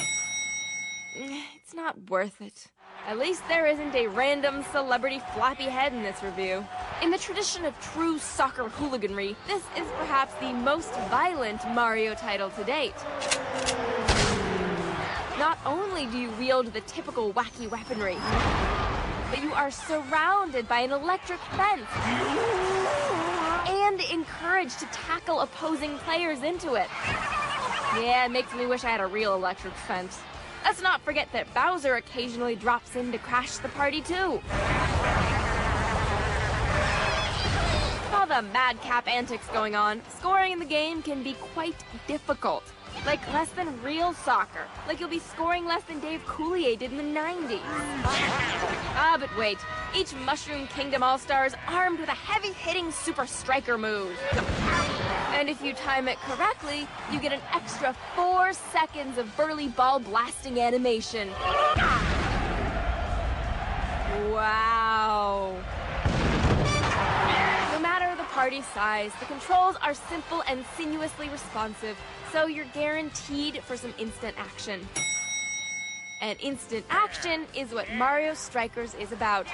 it's not worth it. At least there isn't a random celebrity floppy head in this review. In the tradition of true soccer hooliganry, this is perhaps the most violent Mario title to date. Not only do you wield the typical wacky weaponry, but you are surrounded by an electric fence and encouraged to tackle opposing players into it. Yeah, it makes me wish I had a real electric fence. Let's not forget that Bowser occasionally drops in to crash the party too. With all the madcap antics going on, scoring in the game can be quite difficult. Like less than real soccer. Like you'll be scoring less than Dave Coulier did in the 90s. Ah, but wait. Each Mushroom Kingdom All-Star is armed with a heavy-hitting Super Striker move. And if you time it correctly, you get an extra 4 seconds of Burly Ball blasting animation. Wow. No matter the party size, the controls are simple and sinuously responsive, so you're guaranteed for some instant action. And instant action is what Mario Strikers is about.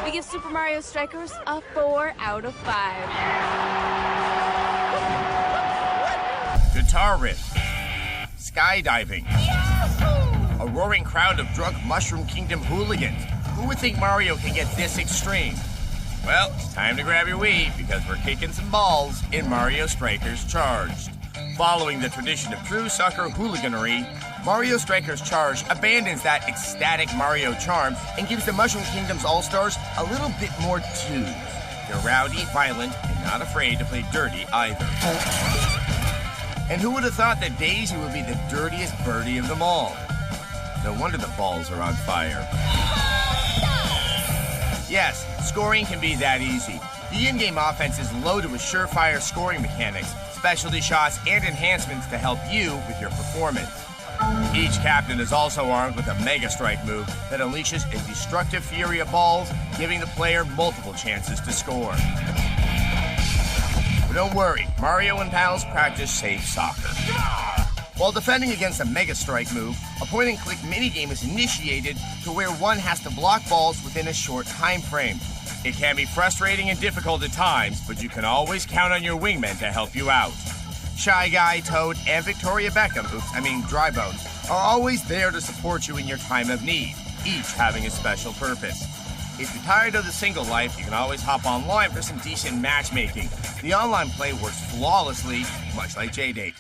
We give Super Mario Strikers a 4 out of 5. Guitar riff. Skydiving. A roaring crowd of drunk Mushroom Kingdom hooligans. Who would think Mario can get this extreme? Well, it's time to grab your Wii because we're kicking some balls in Mario Strikers Charged. Following the tradition of true soccer hooliganery, Mario Strikers Charged abandons that ecstatic Mario charm and gives the Mushroom Kingdom's All-Stars a little bit more tune. They're rowdy, violent, and not afraid to play dirty either. And who would have thought that Daisy would be the dirtiest birdie of them all? No wonder the balls are on fire. Yes, scoring can be that easy. The in-game offense is loaded with surefire scoring mechanics, specialty shots, and enhancements to help you with your performance. Each captain is also armed with a Mega Strike move that unleashes a destructive fury of balls, giving the player multiple chances to score. But don't worry, Mario and pals practice safe soccer. While defending against a Mega Strike move, a point-and-click minigame is initiated to where one has to block balls within a short time frame. It can be frustrating and difficult at times, but you can always count on your wingmen to help you out. Shy Guy, Toad, and Victoria Beckham, Dry Bones, are always there to support you in your time of need, each having a special purpose. If you're tired of the single life, you can always hop online for some decent matchmaking. The online play works flawlessly, much like J-Date.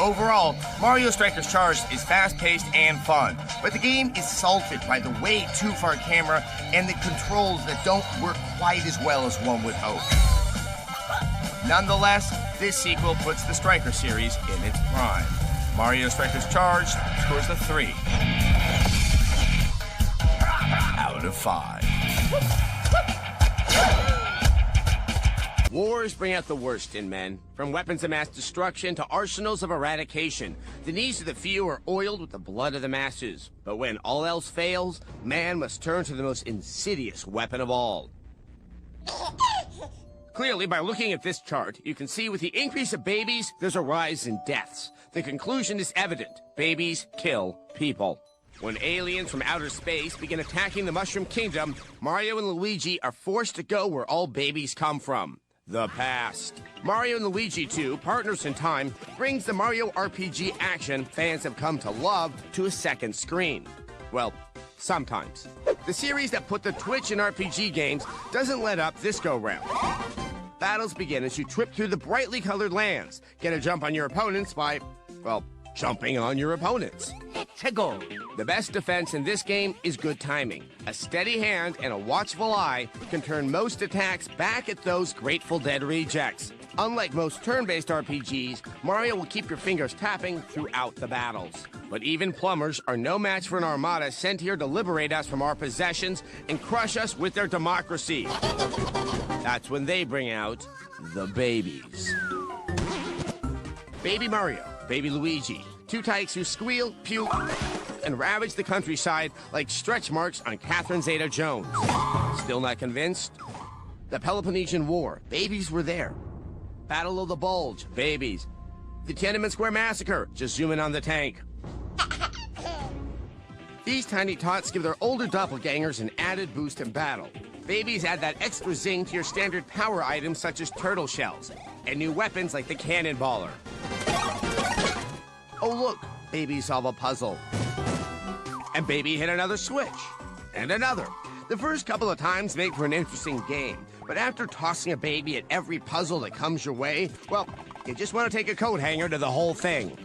Overall, Mario Strikers Charged is fast-paced and fun, but the game is salted by the way too far camera and the controls that don't work quite as well as one would hope. Nonetheless, this sequel puts the Striker series in its prime. Mario Strikers Charged scores a 3 out of 5. Wars bring out the worst in men. From weapons of mass destruction to arsenals of eradication, the needs of the few are oiled with the blood of the masses. But when all else fails, man must turn to the most insidious weapon of all. Clearly, by looking at this chart, you can see with the increase of babies, there's a rise in deaths. The conclusion is evident. Babies kill people. When aliens from outer space begin attacking the Mushroom Kingdom, Mario and Luigi are forced to go where all babies come from. The past. Mario and Luigi 2, Partners in Time, brings the Mario RPG action fans have come to love to a second screen. Well, sometimes. The series that put the twitch in RPG games doesn't let up this go-round. Battles begin as you trip through the brightly colored lands. Get a jump on your opponents by, well, jumping on your opponents. Hedgehog. The best defense in this game is good timing. A steady hand and a watchful eye can turn most attacks back at those Grateful Dead rejects. Unlike most turn-based RPGs, Mario will keep your fingers tapping throughout the battles. But even plumbers are no match for an armada sent here to liberate us from our possessions and crush us with their democracy. That's when they bring out the babies. Baby Mario, Baby Luigi, two tykes who squeal, puke, and ravage the countryside like stretch marks on Catherine Zeta-Jones. Still not convinced? The Peloponnesian War, babies were there. Battle of the Bulge, babies. The Tiananmen Square Massacre, just zoom in on the tank. These tiny tots give their older doppelgangers an added boost in battle. Babies add that extra zing to your standard power items such as turtle shells, and new weapons like the cannonballer. Oh look, baby solve a puzzle. And baby hit another switch. And another. The first couple of times make for an interesting game, but after tossing a baby at every puzzle that comes your way, well, you just want to take a coat hanger to the whole thing.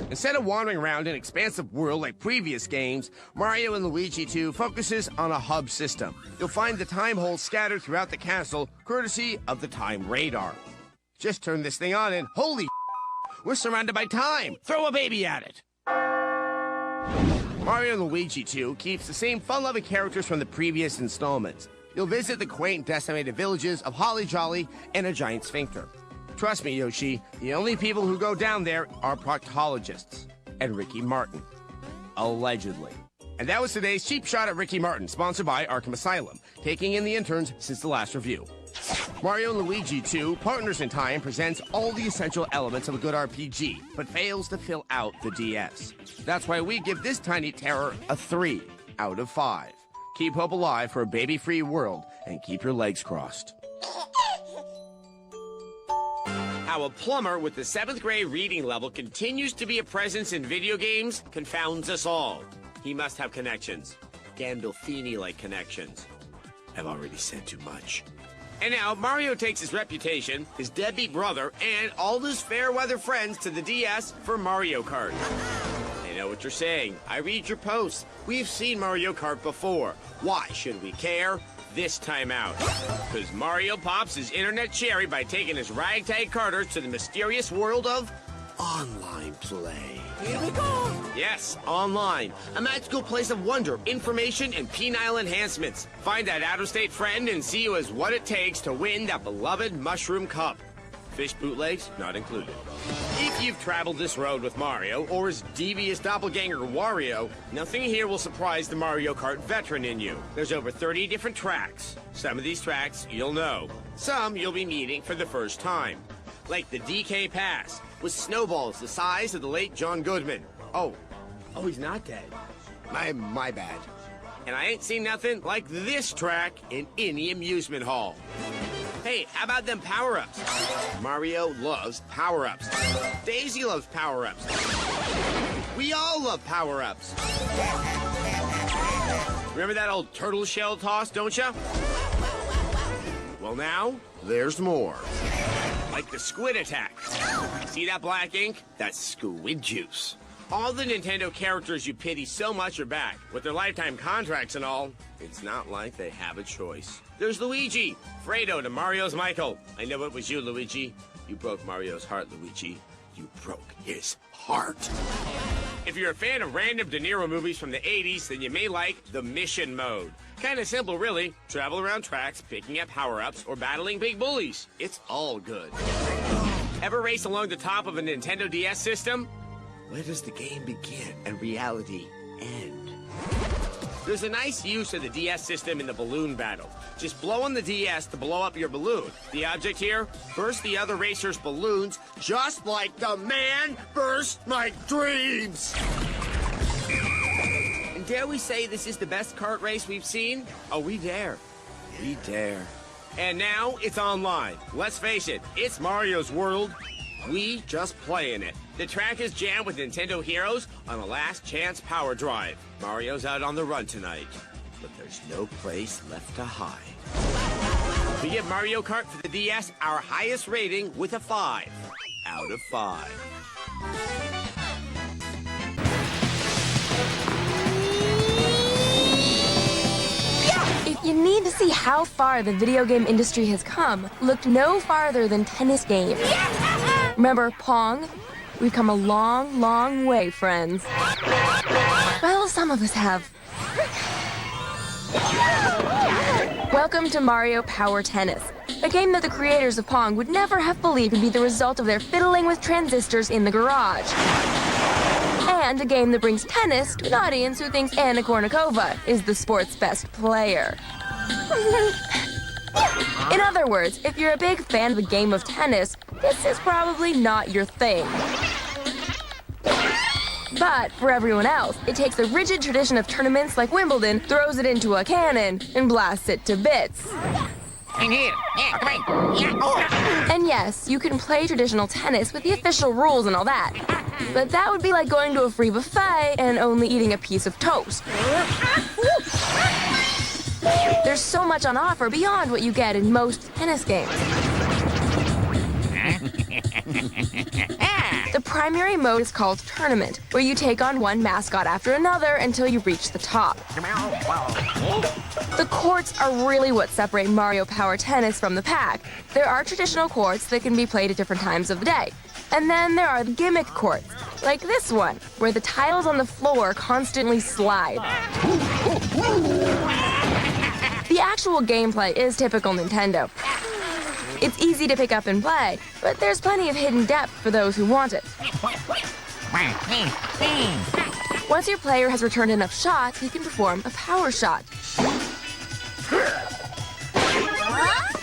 Instead of wandering around an expansive world like previous games, Mario and Luigi 2 focuses on a hub system. You'll find the time holes scattered throughout the castle, courtesy of the time radar. Just turn this thing on and holy we're surrounded by time! Throw a baby at it! Mario and Luigi 2 keeps the same fun-loving characters from the previous installments. You'll visit the quaint, decimated villages of Holly Jolly and a giant sphincter. Trust me, Yoshi, the only people who go down there are proctologists. And Ricky Martin. Allegedly. And that was today's cheap shot at Ricky Martin, sponsored by Arkham Asylum, taking in the interns since the last review. Mario & Luigi 2, Partners in Time, presents all the essential elements of a good RPG, but fails to fill out the DS. That's why we give this tiny terror a 3 out of 5. Keep hope alive for a baby-free world, and keep your legs crossed. How a plumber with the 7th grade reading level continues to be a presence in video games confounds us all. He must have connections. Gandolfini-like connections. I've already said too much. And now, Mario takes his reputation, his deadbeat brother, and all his fair-weather friends to the DS for Mario Kart. I know what you're saying. I read your posts. We've seen Mario Kart before. Why should we care this time out? Because Mario pops his internet cherry by taking his ragtag karters to the mysterious world of online play. Here we go! Yes, online. A magical place of wonder, information, and penile enhancements. Find that out-of-state friend and see you as what it takes to win that beloved Mushroom Cup. Fish bootlegs not included. If you've traveled this road with Mario, or his devious doppelganger Wario, nothing here will surprise the Mario Kart veteran in you. There's over 30 different tracks. Some of these tracks you'll know. Some you'll be meeting for the first time. Like the DK Pass, with snowballs the size of the late John Goodman. Oh, he's not dead. My bad. And I ain't seen nothing like this track in any amusement hall. Hey, how about them power-ups? Mario loves power-ups. Daisy loves power-ups. We all love power-ups. Remember that old turtle shell toss, don't ya? Well, now, there's more. Like the squid attack. See that black ink? That's squid juice. All the Nintendo characters you pity so much are back. With their lifetime contracts and all, it's not like they have a choice. There's Luigi, Fredo to Mario's Michael. I know it was you, Luigi. You broke Mario's heart, Luigi. You broke his heart. If you're a fan of random De Niro movies from the 80s, then you may like the mission mode. Kinda simple, really. Travel around tracks, picking up power-ups, or battling big bullies. It's all good. Ever race along the top of a Nintendo DS system? Where does the game begin and reality end? There's a nice use of the DS system in the balloon battle. Just blow on the DS to blow up your balloon. The object here, burst the other racer's balloons, just like the man burst my dreams! And dare we say this is the best kart race we've seen? Oh, we dare. We dare. And now it's online. Let's face it, it's Mario's world. We just play in it. The track is jammed with Nintendo heroes on a last chance power drive. Mario's out on the run tonight, but there's no place left to hide. We give Mario Kart for the DS our highest rating with a 5 out of 5. If you need to see how far the video game industry has come, look no farther than tennis games. Remember Pong? We've come a long, long way, friends. Well, some of us have. Welcome to Mario Power Tennis, a game that the creators of Pong would never have believed would be the result of their fiddling with transistors in the garage. And a game that brings tennis to an audience who thinks Anna Kournikova is the sport's best player. In other words, if you're a big fan of the game of tennis, this is probably not your thing. But for everyone else, it takes the rigid tradition of tournaments like Wimbledon, throws it into a cannon, and blasts it to bits. And yes, you can play traditional tennis with the official rules and all that. But that would be like going to a free buffet and only eating a piece of toast. There's so much on offer beyond what you get in most tennis games. The primary mode is called Tournament, where you take on one mascot after another until you reach the top. The courts are really what separate Mario Power Tennis from the pack. There are traditional courts that can be played at different times of the day. And then there are the gimmick courts, like this one, where the tiles on the floor constantly slide. The actual gameplay is typical Nintendo. It's easy to pick up and play, but there's plenty of hidden depth for those who want it. Once your player has returned enough shots, he can perform a power shot.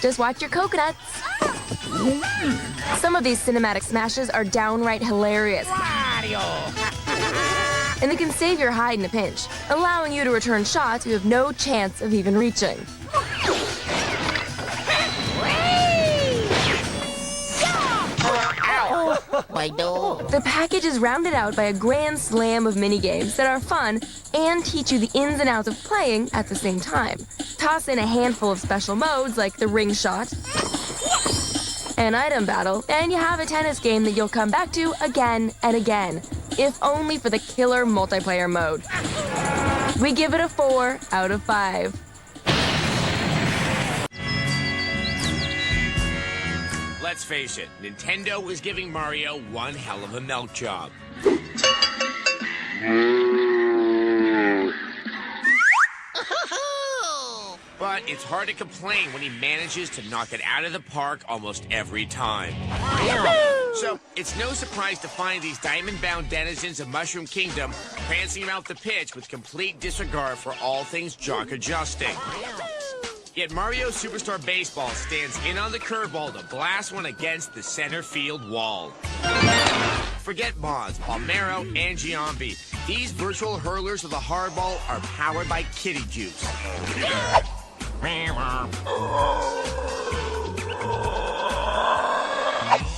Just watch your coconuts. Some of these cinematic smashes are downright hilarious. And they can save your hide in a pinch, allowing you to return shots you have no chance of even reaching. The package is rounded out by a grand slam of minigames that are fun and teach you the ins and outs of playing at the same time. Toss in a handful of special modes like the ring shot, an item battle, and you have a tennis game that you'll come back to again and again, if only for the killer multiplayer mode. We give it a 4 out of 5. Let's face it, Nintendo was giving Mario one hell of a milk job. But it's hard to complain when he manages to knock it out of the park almost every time. So, it's no surprise to find these diamond-bound denizens of Mushroom Kingdom prancing around the pitch with complete disregard for all things jock adjusting. Yet Mario Superstar Baseball stands in on the curveball to blast one against the center field wall. Forget Moz, Palmero, and Giambi. These virtual hurlers of the hardball are powered by kitty juice.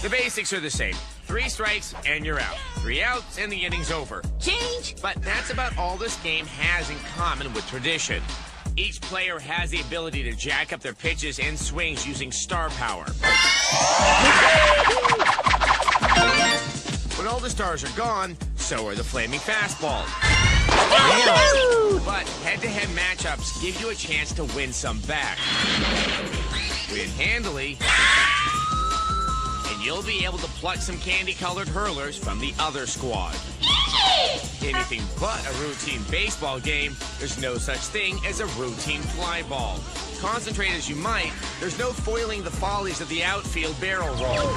The basics are the same. 3 strikes and you're out. 3 outs and the inning's over. Change! But that's about all this game has in common with tradition. Each player has the ability to jack up their pitches and swings using star power. When all the stars are gone, so are the flaming fastballs. But head-to-head matchups give you a chance to win some back. Win handily, and you'll be able to pluck some candy-colored hurlers from the other squad. Anything but a routine baseball game, there's no such thing as a routine fly ball. Concentrate as you might, there's no foiling the follies of the outfield barrel roll.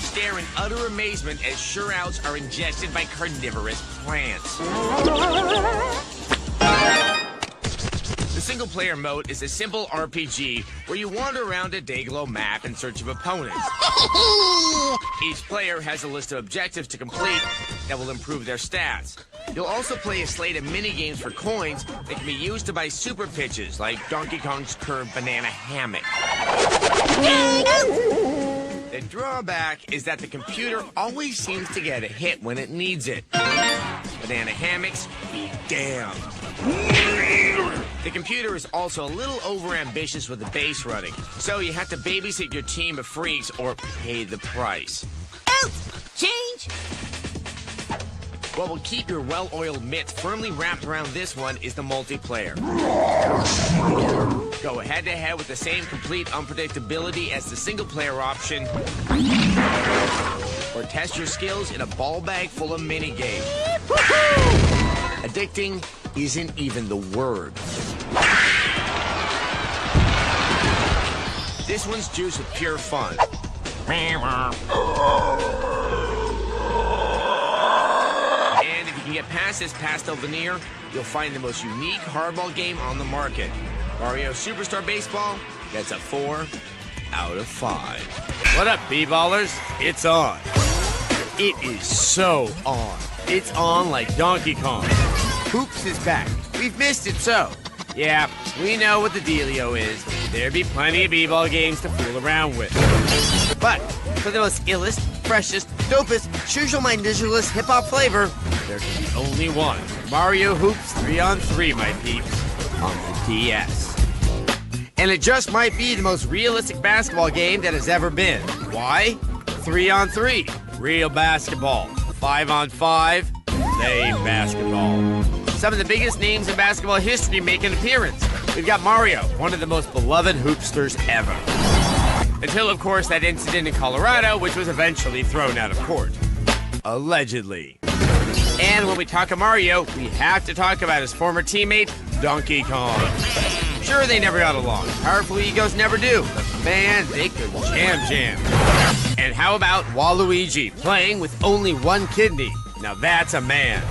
Stare in utter amazement as sure outs are ingested by carnivorous plants. The single-player mode is a simple RPG where you wander around a Dayglow map in search of opponents. Each player has a list of objectives to complete that will improve their stats. You'll also play a slate of mini-games for coins that can be used to buy super pitches like Donkey Kong's curved banana hammock. The drawback is that the computer always seems to get a hit when it needs it. Banana hammocks be damned. The computer is also a little overambitious with the base running, so you have to babysit your team of freaks or pay the price. Out! Change! What will keep your well-oiled mitts firmly wrapped around this one is the multiplayer. Go head-to-head with the same complete unpredictability as the single-player option, or test your skills in a ball bag full of mini-games. Addicting isn't even the word. This one's juiced with pure fun. And if you can get past this pastel veneer, you'll find the most unique hardball game on the market. Mario Superstar Baseball gets a 4 out of 5. What up, B-ballers? It's on. It is so on. It's on like Donkey Kong. Hoops is back. We've missed it so. Yeah, we know what the dealio is. There'd be plenty of b-ball games to fool around with. But for the most illest, freshest, dopest, choose-your-mind-visualist hip-hop flavor, there can be only one. Mario Hoops 3-on-3, my peeps, on the DS. And it just might be the most realistic basketball game that has ever been. Why? 3-on-3, real basketball. 5-on-5, lame basketball. Some of the biggest names in basketball history make an appearance. We've got Mario, one of the most beloved hoopsters ever. Until, of course, that incident in Colorado, which was eventually thrown out of court. Allegedly. And when we talk of Mario, we have to talk about his former teammate, Donkey Kong. Sure, they never got along. Powerful egos never do. But man, they could jam. And how about Waluigi playing with only one kidney? Now that's a man.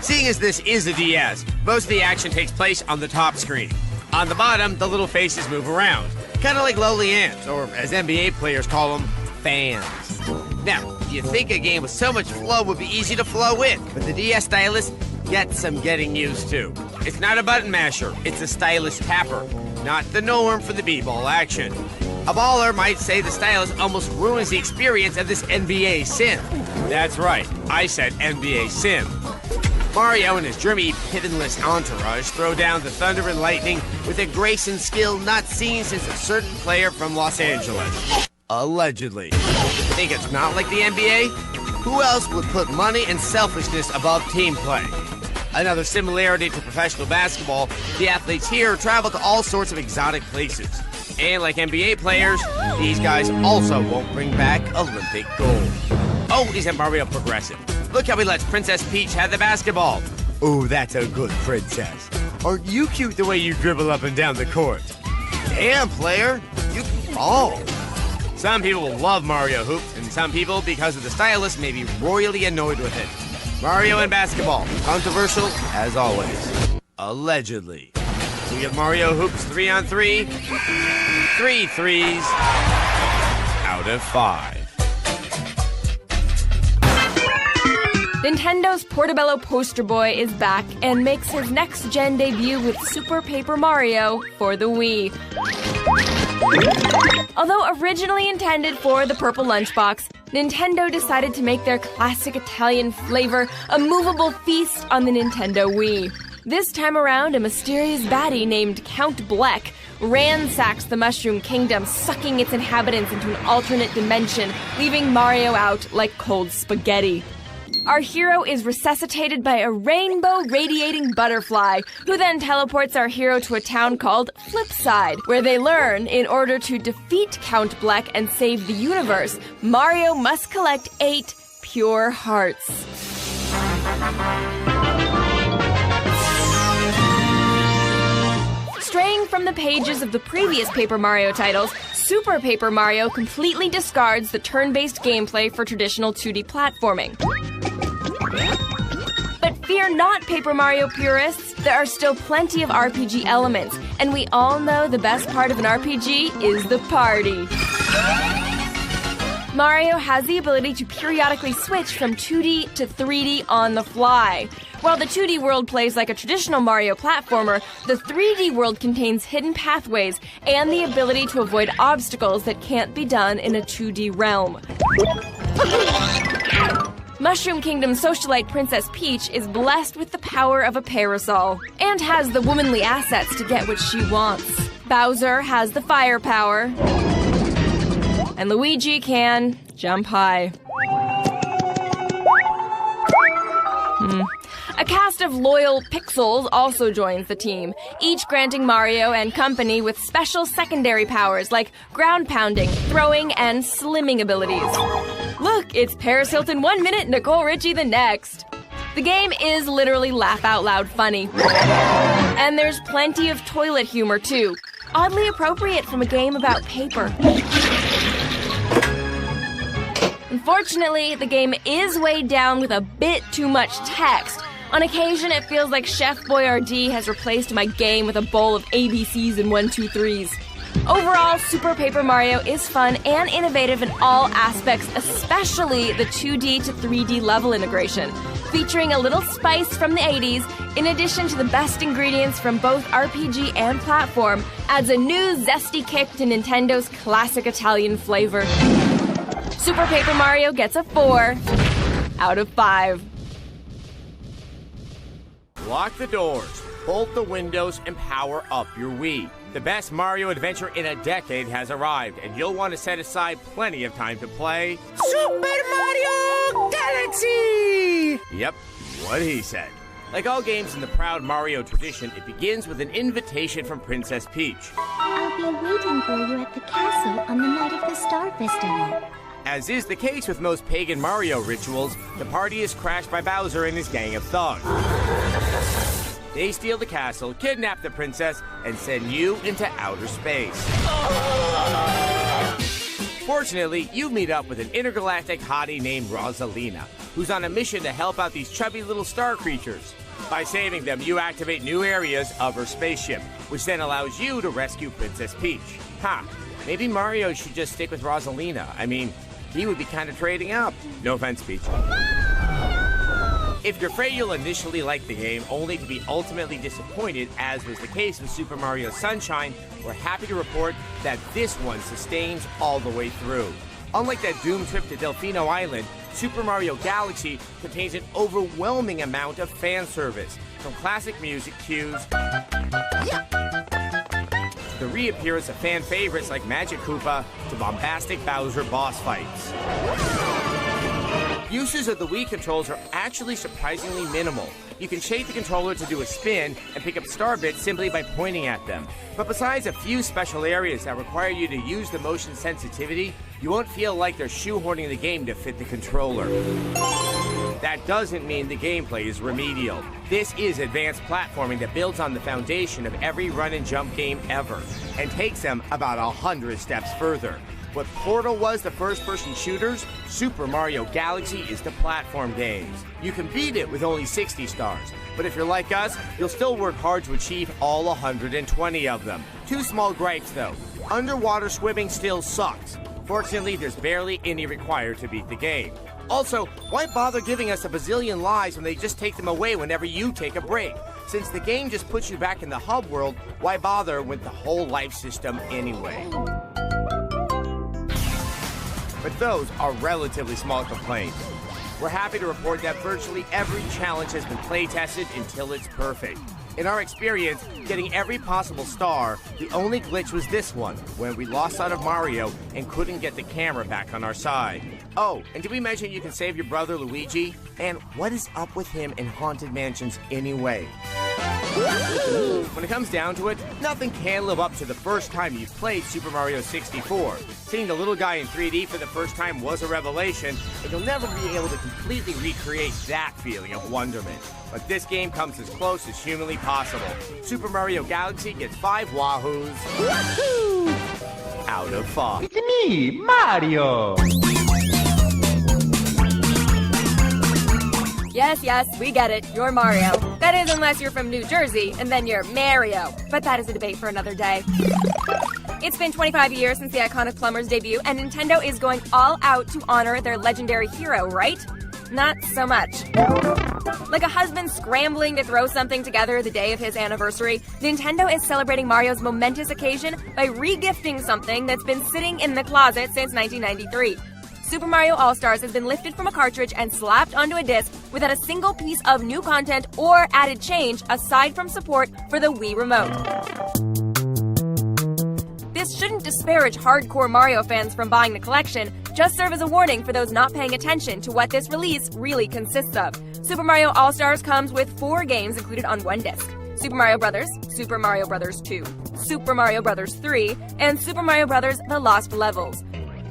Seeing as this is a DS, most of the action takes place on the top screen. On the bottom, the little faces move around. Kind of like lowly ants, or as NBA players call them, fans. Now, you'd think a game with so much flow would be easy to flow in, but the DS stylus gets some getting used to. It's not a button masher, it's a stylus tapper, not the norm for the b-ball action. A baller might say the stylus almost ruins the experience of this NBA sim. That's right, I said NBA sim. Mario and his germy, pitiless entourage throw down the thunder and lightning with a grace and skill not seen since a certain player from Los Angeles. Allegedly. Think it's not like the NBA? Who else would put money and selfishness above team play? Another similarity to professional basketball, the athletes here travel to all sorts of exotic places. And like NBA players, these guys also won't bring back Olympic gold. Oh, isn't Mario progressive? Look how he lets Princess Peach have the basketball. Oh, that's a good princess. Aren't you cute the way you dribble up and down the court? Damn, player, you can ball. Some people will love Mario hoops, and some people, because of the stylus, may be royally annoyed with it. Mario and basketball, controversial as always. Allegedly. We have Mario hoops 3-on-3. 3 threes out of 5. Nintendo's Portobello poster boy is back and makes his next-gen debut with Super Paper Mario for the Wii. Although originally intended for the purple lunchbox, Nintendo decided to make their classic Italian flavor a movable feast on the Nintendo Wii. This time around, a mysterious baddie named Count Bleck ransacks the Mushroom Kingdom, sucking its inhabitants into an alternate dimension, leaving Mario out like cold spaghetti. Our hero is resuscitated by a rainbow radiating butterfly, who then teleports our hero to a town called Flipside, where they learn in order to defeat Count Bleck and save the universe, Mario must collect 8 pure hearts. Straying from the pages of the previous Paper Mario titles, Super Paper Mario completely discards the turn-based gameplay for traditional 2D platforming. But fear not, Paper Mario purists, there are still plenty of RPG elements, and we all know the best part of an RPG is the party. Mario has the ability to periodically switch from 2D to 3D on the fly. While the 2D world plays like a traditional Mario platformer, the 3D world contains hidden pathways and the ability to avoid obstacles that can't be done in a 2D realm. Mushroom Kingdom socialite Princess Peach is blessed with the power of a parasol and has the womanly assets to get what she wants. Bowser has the firepower, and Luigi can jump high. A cast of loyal pixels also joins the team, each granting Mario and company with special secondary powers like ground pounding, throwing, and slimming abilities. Look, it's Paris Hilton 1 minute, Nicole Richie the next. The game is literally laugh-out-loud funny. And there's plenty of toilet humor, too. Oddly appropriate from a game about paper. Unfortunately, the game is weighed down with a bit too much text. On occasion, it feels like Chef Boyardee has replaced my game with a bowl of ABCs and 1, 2, 3s. Overall, Super Paper Mario is fun and innovative in all aspects, especially the 2D to 3D level integration. Featuring a little spice from the 80s, in addition to the best ingredients from both RPG and platform, adds a new zesty kick to Nintendo's classic Italian flavor. Super Paper Mario gets a 4 out of 5. Lock the doors, bolt the windows, and power up your Wii. The best Mario adventure in a decade has arrived, and you'll want to set aside plenty of time to play Super Mario Galaxy! Yep, what he said. Like all games in the proud Mario tradition, it begins with an invitation from Princess Peach. I'll be waiting for you at the castle on the night of the Star Festival. As is the case with most pagan Mario rituals, the party is crashed by Bowser and his gang of thugs. They steal the castle, kidnap the princess, and send you into outer space. Fortunately, you meet up with an intergalactic hottie named Rosalina, who's on a mission to help out these chubby little star creatures. By saving them, you activate new areas of her spaceship, which then allows you to rescue Princess Peach. Maybe Mario should just stick with Rosalina. I mean, he would be kind of trading up. No offense, Peach. If you're afraid you'll initially like the game, only to be ultimately disappointed, as was the case with Super Mario Sunshine, we're happy to report that this one sustains all the way through. Unlike that doomed trip to Delfino Island, Super Mario Galaxy contains an overwhelming amount of fan service, from classic music cues, the reappearance of fan favorites like Magic Koopa, to bombastic Bowser boss fights. Uses of the Wii controls are actually surprisingly minimal. You can shake the controller to do a spin and pick up star bits simply by pointing at them. But besides a few special areas that require you to use the motion sensitivity, you won't feel like they're shoehorning the game to fit the controller. That doesn't mean the gameplay is remedial. This is advanced platforming that builds on the foundation of every run and jump game ever, and takes them about 100 steps further. What Portal was to first-person shooters, Super Mario Galaxy is to platform games. You can beat it with only 60 stars, but if you're like us, you'll still work hard to achieve all 120 of them. Two small gripes though. Underwater swimming still sucks. Fortunately, there's barely any required to beat the game. Also, why bother giving us a bazillion lives when they just take them away whenever you take a break? Since the game just puts you back in the hub world, why bother with the whole life system anyway? But those are relatively small complaints. We're happy to report that virtually every challenge has been play-tested until it's perfect. In our experience, getting every possible star, the only glitch was this one, when we lost sight of Mario and couldn't get the camera back on our side. Oh, and did we mention you can save your brother Luigi? And what is up with him in Haunted Mansions anyway? When it comes down to it, nothing can live up to the first time you've played Super Mario 64. Seeing the little guy in 3D for the first time was a revelation, and you'll never be able to completely recreate that feeling of wonderment. But this game comes as close as humanly possible. Super Mario Galaxy gets 5 wahoos out of 5. It's me, Mario! Yes, we get it. You're Mario. That is, unless you're from New Jersey, and then you're Mario. But that is a debate for another day. It's been 25 years since the iconic Plumber's debut, and Nintendo is going all out to honor their legendary hero, right? Not so much. Like a husband scrambling to throw something together the day of his anniversary, Nintendo is celebrating Mario's momentous occasion by re-gifting something that's been sitting in the closet since 1993. Super Mario All-Stars has been lifted from a cartridge and slapped onto a disc without a single piece of new content or added change aside from support for the Wii Remote. This shouldn't disparage hardcore Mario fans from buying the collection, just serve as a warning for those not paying attention to what this release really consists of. Super Mario All-Stars comes with 4 games included on one disc: Super Mario Bros., Super Mario Bros. 2, Super Mario Bros. 3, and Super Mario Bros. The Lost Levels.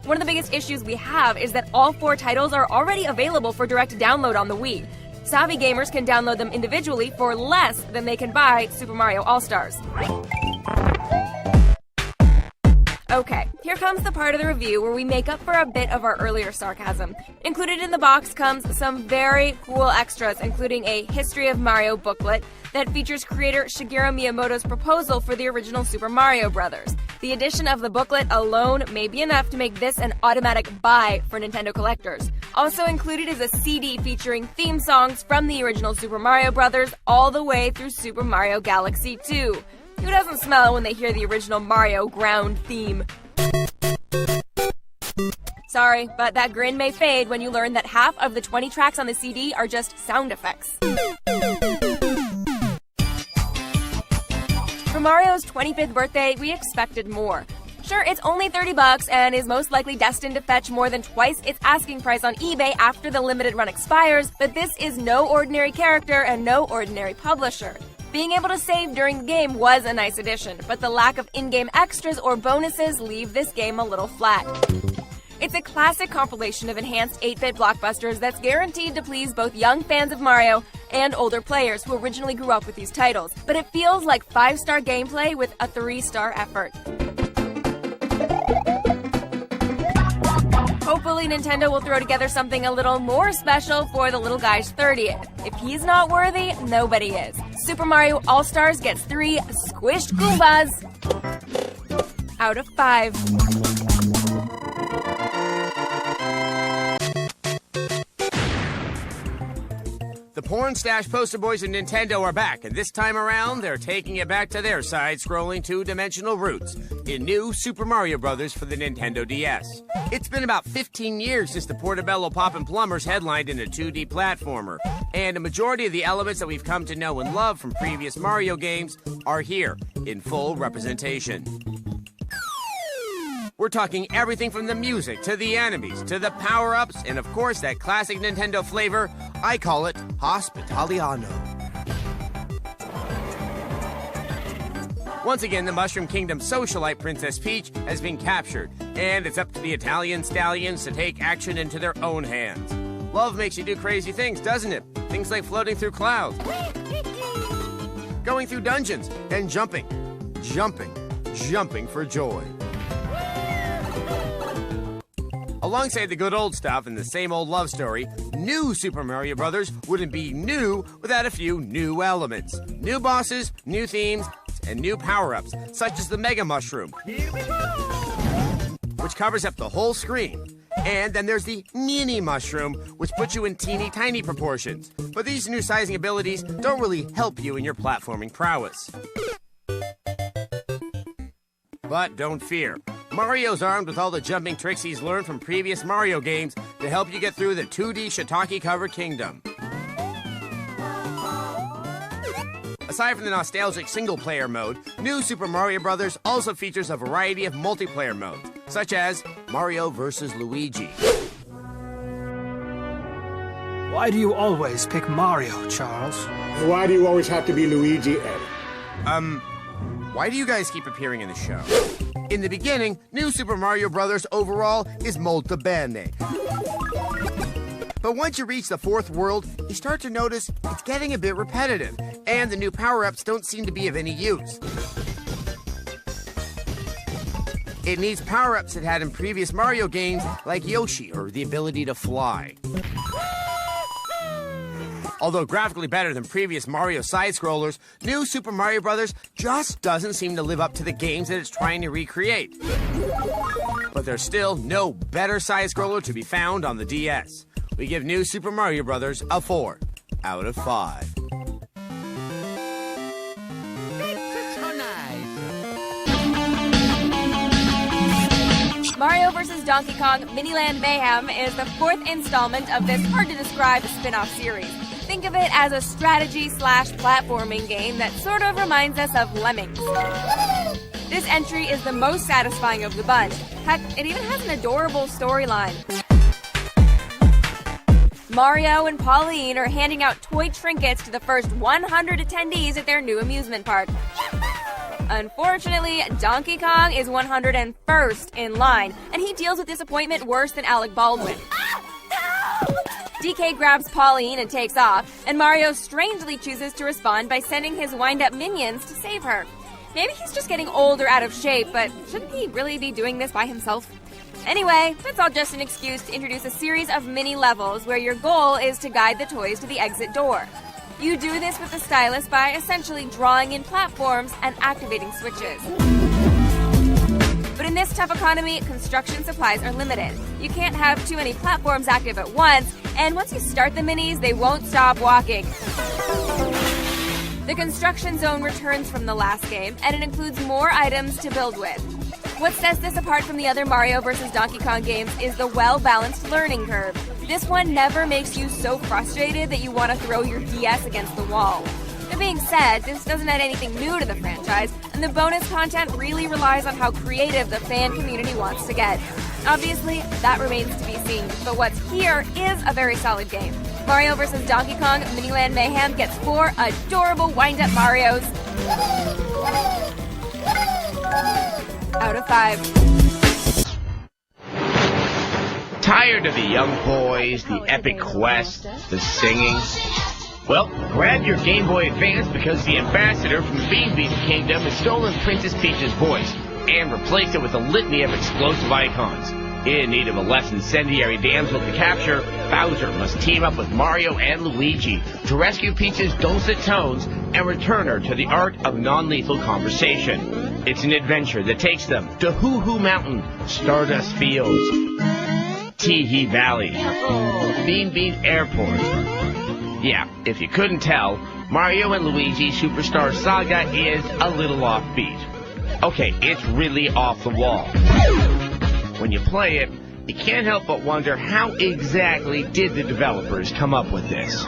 One of the biggest issues we have is that all 4 titles are already available for direct download on the Wii. Savvy gamers can download them individually for less than they can buy Super Mario All-Stars. Okay, here comes the part of the review where we make up for a bit of our earlier sarcasm. Included in the box comes some very cool extras, including a History of Mario booklet that features creator Shigeru Miyamoto's proposal for the original Super Mario Bros. The addition of the booklet alone may be enough to make this an automatic buy for Nintendo collectors. Also included is a CD featuring theme songs from the original Super Mario Bros. All the way through Super Mario Galaxy 2. Who doesn't smile when they hear the original Mario ground theme? Sorry, but that grin may fade when you learn that half of the 20 tracks on the CD are just sound effects. For Mario's 25th birthday, we expected more. Sure, it's only $30 and is most likely destined to fetch more than twice its asking price on eBay after the limited run expires, but this is no ordinary character and no ordinary publisher. Being able to save during the game was a nice addition, but the lack of in-game extras or bonuses leave this game a little flat. It's a classic compilation of enhanced 8-bit blockbusters that's guaranteed to please both young fans of Mario and older players who originally grew up with these titles, but it feels like 5-star gameplay with a 3-star effort. Hopefully Nintendo will throw together something a little more special for the little guy's 30th. If he's not worthy, nobody is. Super Mario All-Stars gets 3 squished Goombas out of 5. The porn stash poster boys of Nintendo are back, and this time around, they're taking it back to their side-scrolling two-dimensional roots in new Super Mario Bros. For the Nintendo DS. It's been about 15 years since the Portobello Poppin' Plumbers headlined in a 2D platformer, and a majority of the elements that we've come to know and love from previous Mario games are here in full representation. We're talking everything from the music, to the enemies, to the power-ups, and of course that classic Nintendo flavor, I call it Hospitaliano. Once again, the Mushroom Kingdom socialite Princess Peach has been captured, and it's up to the Italian stallions to take action into their own hands. Love makes you do crazy things, doesn't it? Things like floating through clouds, going through dungeons, and jumping for joy. Alongside the good old stuff and the same old love story, new Super Mario Bros. Wouldn't be new without a few new elements. New bosses, new themes, and new power-ups, such as the Mega Mushroom, which covers up the whole screen. And then there's the Mini Mushroom, which puts you in teeny tiny proportions. But these new sizing abilities don't really help you in your platforming prowess. But don't fear. Mario's armed with all the jumping tricks he's learned from previous Mario games to help you get through the 2D shiitake-covered kingdom. Aside from the nostalgic single-player mode, new Super Mario Bros. Also features a variety of multiplayer modes, such as Mario vs. Luigi. Why do you always pick Mario, Charles? Why do you always have to be Luigi, Ed? Why do you guys keep appearing in the show? In the beginning, new Super Mario Bros. Overall is molto bene. But once you reach the fourth world, you start to notice it's getting a bit repetitive, and the new power-ups don't seem to be of any use. It needs power-ups it had in previous Mario games, like Yoshi, or the ability to fly. Although graphically better than previous Mario side-scrollers, new Super Mario Bros. Just doesn't seem to live up to the games that it's trying to recreate. But there's still no better side-scroller to be found on the DS. We give new Super Mario Bros. A 4 out of 5. Mario vs. Donkey Kong Miniland Mayhem is the fourth installment of this hard-to-describe spin-off series. Think of it as a strategy/platforming game that sort of reminds us of Lemmings. This entry is the most satisfying of the bunch. Heck, it even has an adorable storyline. Mario and Pauline are handing out toy trinkets to the first 100 attendees at their new amusement park. Unfortunately, Donkey Kong is 101st in line, and he deals with disappointment worse than Alec Baldwin. DK grabs Pauline and takes off, and Mario strangely chooses to respond by sending his wind-up minions to save her. Maybe he's just getting old or out of shape, but shouldn't he really be doing this by himself? Anyway, that's all just an excuse to introduce a series of mini levels where your goal is to guide the toys to the exit door. You do this with the stylus by essentially drawing in platforms and activating switches. But in this tough economy, construction supplies are limited. You can't have too many platforms active at once, and once you start the minis, they won't stop walking. The construction zone returns from the last game, and it includes more items to build with. What sets this apart from the other Mario vs. Donkey Kong games is the well-balanced learning curve. This one never makes you so frustrated that you want to throw your DS against the wall. That being said, this doesn't add anything new to the franchise, and the bonus content really relies on how creative the fan community wants to get. Obviously, that remains to be seen, but what's here is a very solid game. Mario vs. Donkey Kong Miniland Mayhem gets 4 adorable wind-up Marios out of 5. Tired of the young boys, the epic quest, the singing? Well, grab your Game Boy Advance because the ambassador from the Bean Bean Kingdom has stolen Princess Peach's voice and replaced it with a litany of explosive icons. In need of a less incendiary damsel to capture, Bowser must team up with Mario and Luigi to rescue Peach's dulcet tones and return her to the art of non-lethal conversation. It's an adventure that takes them to Hoo Hoo Mountain, Stardust Fields, Tee Hee Valley, Bean Bean Airport, Yeah, if you couldn't tell, Mario and Luigi Superstar Saga is a little offbeat. Okay, it's really off the wall. When you play it, you can't help but wonder how exactly did the developers come up with this.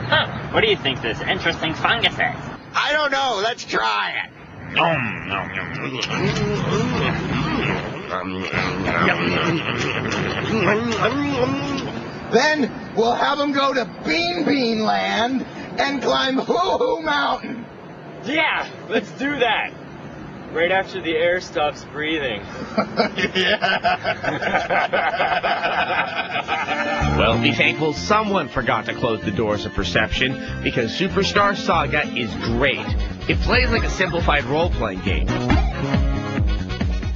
Huh, what do you think this interesting fungus is? I don't know, let's try it. Then we'll have them go to Bean Land and climb Hoo Hoo Mountain. Yeah, let's do that. Right after the air stops breathing. Well, be thankful someone forgot to close the doors of perception, because Superstar Saga is great. It plays like a simplified role-playing game.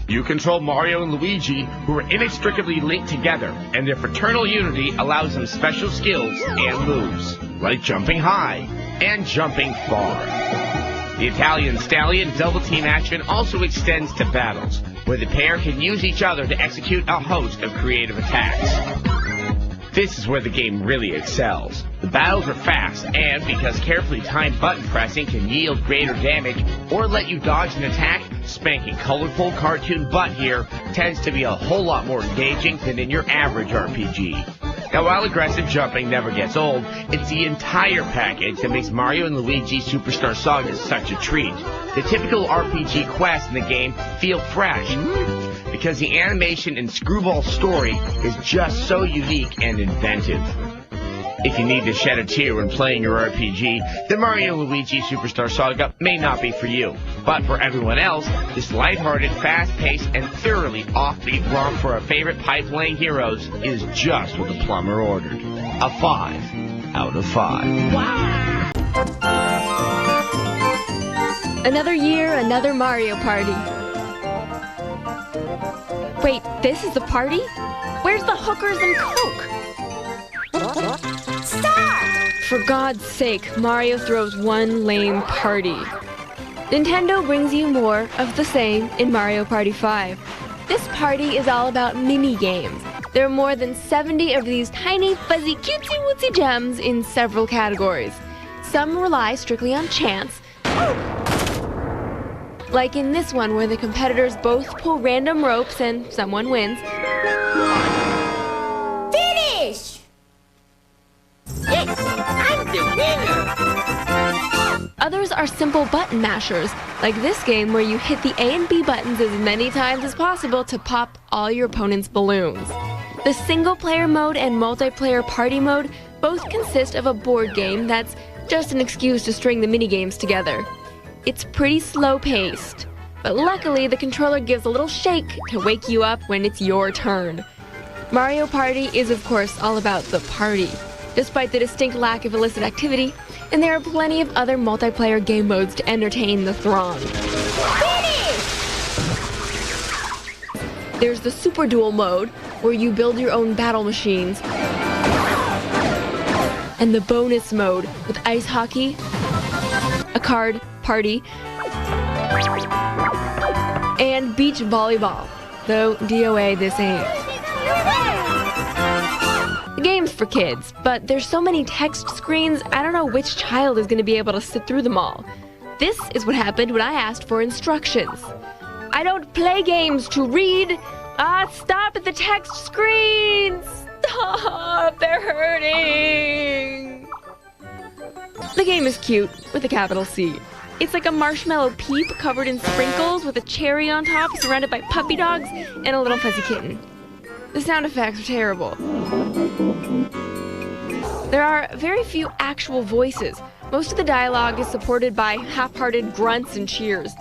You control Mario and Luigi, who are inextricably linked together, and their fraternal unity allows them special skills and moves, like jumping high and jumping far. The Italian Stallion double team action also extends to battles, where the pair can use each other to execute a host of creative attacks. This is where the game really excels. The battles are fast, and because carefully timed button pressing can yield greater damage or let you dodge an attack, spanking colorful cartoon butt here tends to be a whole lot more engaging than in your average RPG. Now, while aggressive jumping never gets old, it's the entire package that makes Mario and Luigi Superstar Saga such a treat. The typical RPG quests in the game feel fresh, because the animation and screwball story is just so unique and inventive. If you need to shed a tear when playing your RPG, then Mario & Luigi Superstar Saga may not be for you. But for everyone else, this lighthearted, fast-paced, and thoroughly offbeat romp for our favorite pipe-laying heroes is just what the plumber ordered. A 5 out of 5. Wow! Another year, another Mario Party. Wait, this is the party? Where's the hookers and Coke? Stop! For God's sake, Mario throws one lame party. Nintendo brings you more of the same in Mario Party 5. This party is all about mini-games. There are more than 70 of these tiny, fuzzy, cutesy-wootsy gems in several categories. Some rely strictly on chance, like in this one where the competitors both pull random ropes and someone wins. Finish! Yes, I'm the winner! Others are simple button mashers, like this game where you hit the A and B buttons as many times as possible to pop all your opponent's balloons. The single-player mode and multiplayer party mode both consist of a board game that's just an excuse to string the minigames together. It's pretty slow-paced, but luckily the controller gives a little shake to wake you up when it's your turn. Mario Party is, of course, all about the party, despite the distinct lack of illicit activity, and there are plenty of other multiplayer game modes to entertain the throng. Finish! There's the Super Duel mode, where you build your own battle machines, and the bonus mode with ice hockey, a card party, and beach volleyball, though DOA this ain't. The game's for kids, but there's so many text screens, I don't know which child is going to be able to sit through them all. This is what happened when I asked for instructions. I don't play games to read. Stop at the text screens! Stop, they're hurting! The game is cute, with a capital C. It's like a marshmallow peep covered in sprinkles with a cherry on top surrounded by puppy dogs and a little fuzzy kitten. The sound effects are terrible. There are very few actual voices. Most of the dialogue is supported by half-hearted grunts and cheers.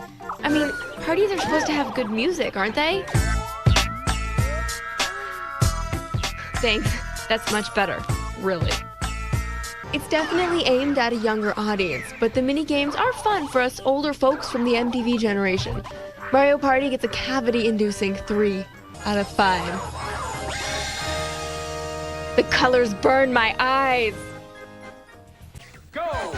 I mean, parties are supposed to have good music, aren't they? Thanks, that's much better, really. It's definitely aimed at a younger audience, but the mini-games are fun for us older folks from the MTV generation. Mario Party gets a cavity-inducing 3 out of 5. The colors burn my eyes! Go!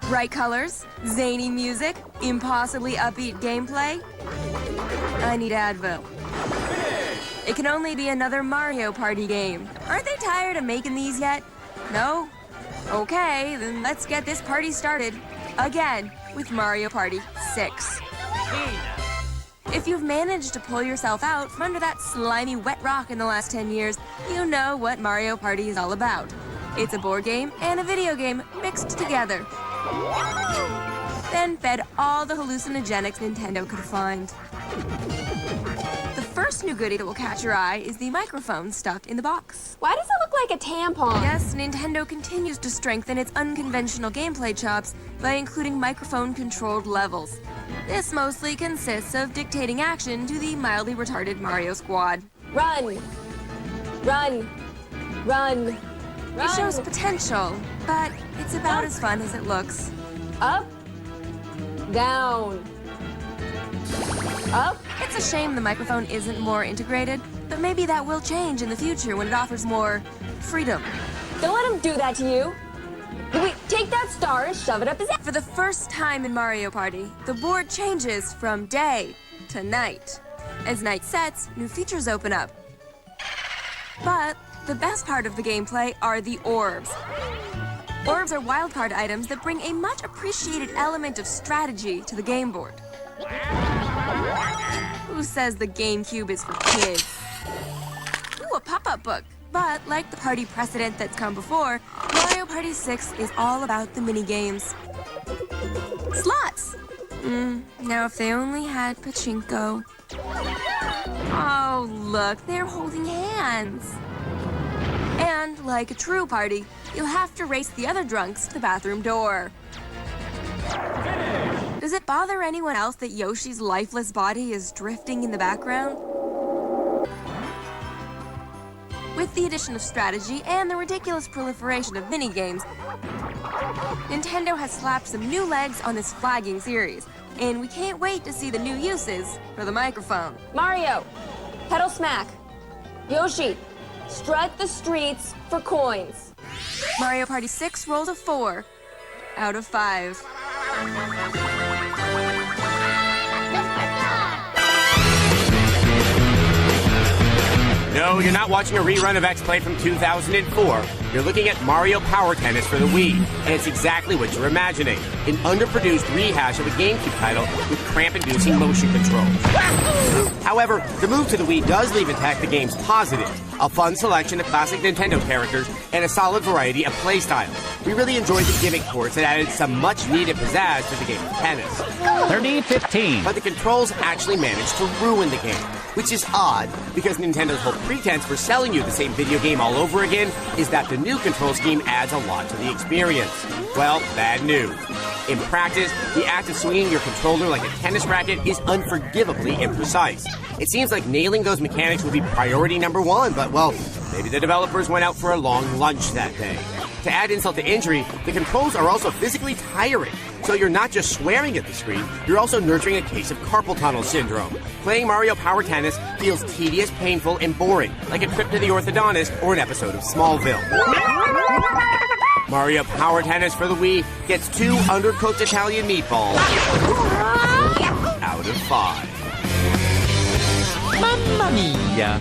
Bright colors, zany music, impossibly upbeat gameplay. I need Advil. It can only be another Mario Party game. Aren't they tired of making these yet? No? Okay, then let's get this party started. Again, with Mario Party 6. If you've managed to pull yourself out from under that slimy wet rock in the last 10 years, you know what Mario Party is all about. It's a board game and a video game mixed together. Then fed all the hallucinogenics Nintendo could find. The first new goodie that will catch your eye is the microphone stuck in the box. Why does it look like a tampon? Yes, Nintendo continues to strengthen its unconventional gameplay chops by including microphone-controlled levels. This mostly consists of dictating action to the mildly retarded Mario squad. Run! Run! Run! It shows potential, but it's about as fun as it looks. Up, down, up. It's a shame the microphone isn't more integrated, but maybe that will change in the future when it offers more freedom. Don't let him do that to you. Wait, take that star and shove it up his ass. For the first time in Mario Party, the board changes from day to night. As night sets, new features open up. But the best part of the gameplay are the orbs. Orbs are wildcard items that bring a much appreciated element of strategy to the game board. Who says the GameCube is for kids? Ooh, a pop-up book. But like the party precedent that's come before, Mario Party 6 is all about the mini-games. Slots! Now if they only had pachinko. Oh, look, they're holding hands. And like a true party, you'll have to race the other drunks to the bathroom door. Does it bother anyone else that Yoshi's lifeless body is drifting in the background? With the addition of strategy and the ridiculous proliferation of minigames, Nintendo has slapped some new legs on this flagging series, and we can't wait to see the new uses for the microphone. Mario, pedal smack. Yoshi, strut the streets for coins. Mario Party 6 rolled a 4 out of 5. No, you're not watching a rerun of X-Play from 2004. You're looking at Mario Power Tennis for the Wii, and it's exactly what you're imagining. An underproduced rehash of a GameCube title with cramp-inducing motion controls. However, the move to the Wii does leave intact the game's positives. A fun selection of classic Nintendo characters and a solid variety of playstyles. We really enjoyed the gimmick ports that added some much-needed pizzazz to the game of tennis. 30-15. But the controls actually managed to ruin the game, which is odd, because Nintendo's whole pretense for selling you the same video game all over again is that the new control scheme adds a lot to the experience. Well, bad news. In practice, the act of swinging your controller like a tennis racket is unforgivably imprecise. It seems like nailing those mechanics would be priority number one, but well, maybe the developers went out for a long lunch that day. To add insult to injury, the controls are also physically tiring. So you're not just swearing at the screen, you're also nurturing a case of carpal tunnel syndrome. Playing Mario Power Tennis feels tedious, painful, and boring, like a trip to the orthodontist or an episode of Smallville. Mario Power Tennis for the Wii gets 2 undercooked Italian meatballs out of 5. Mamma mia!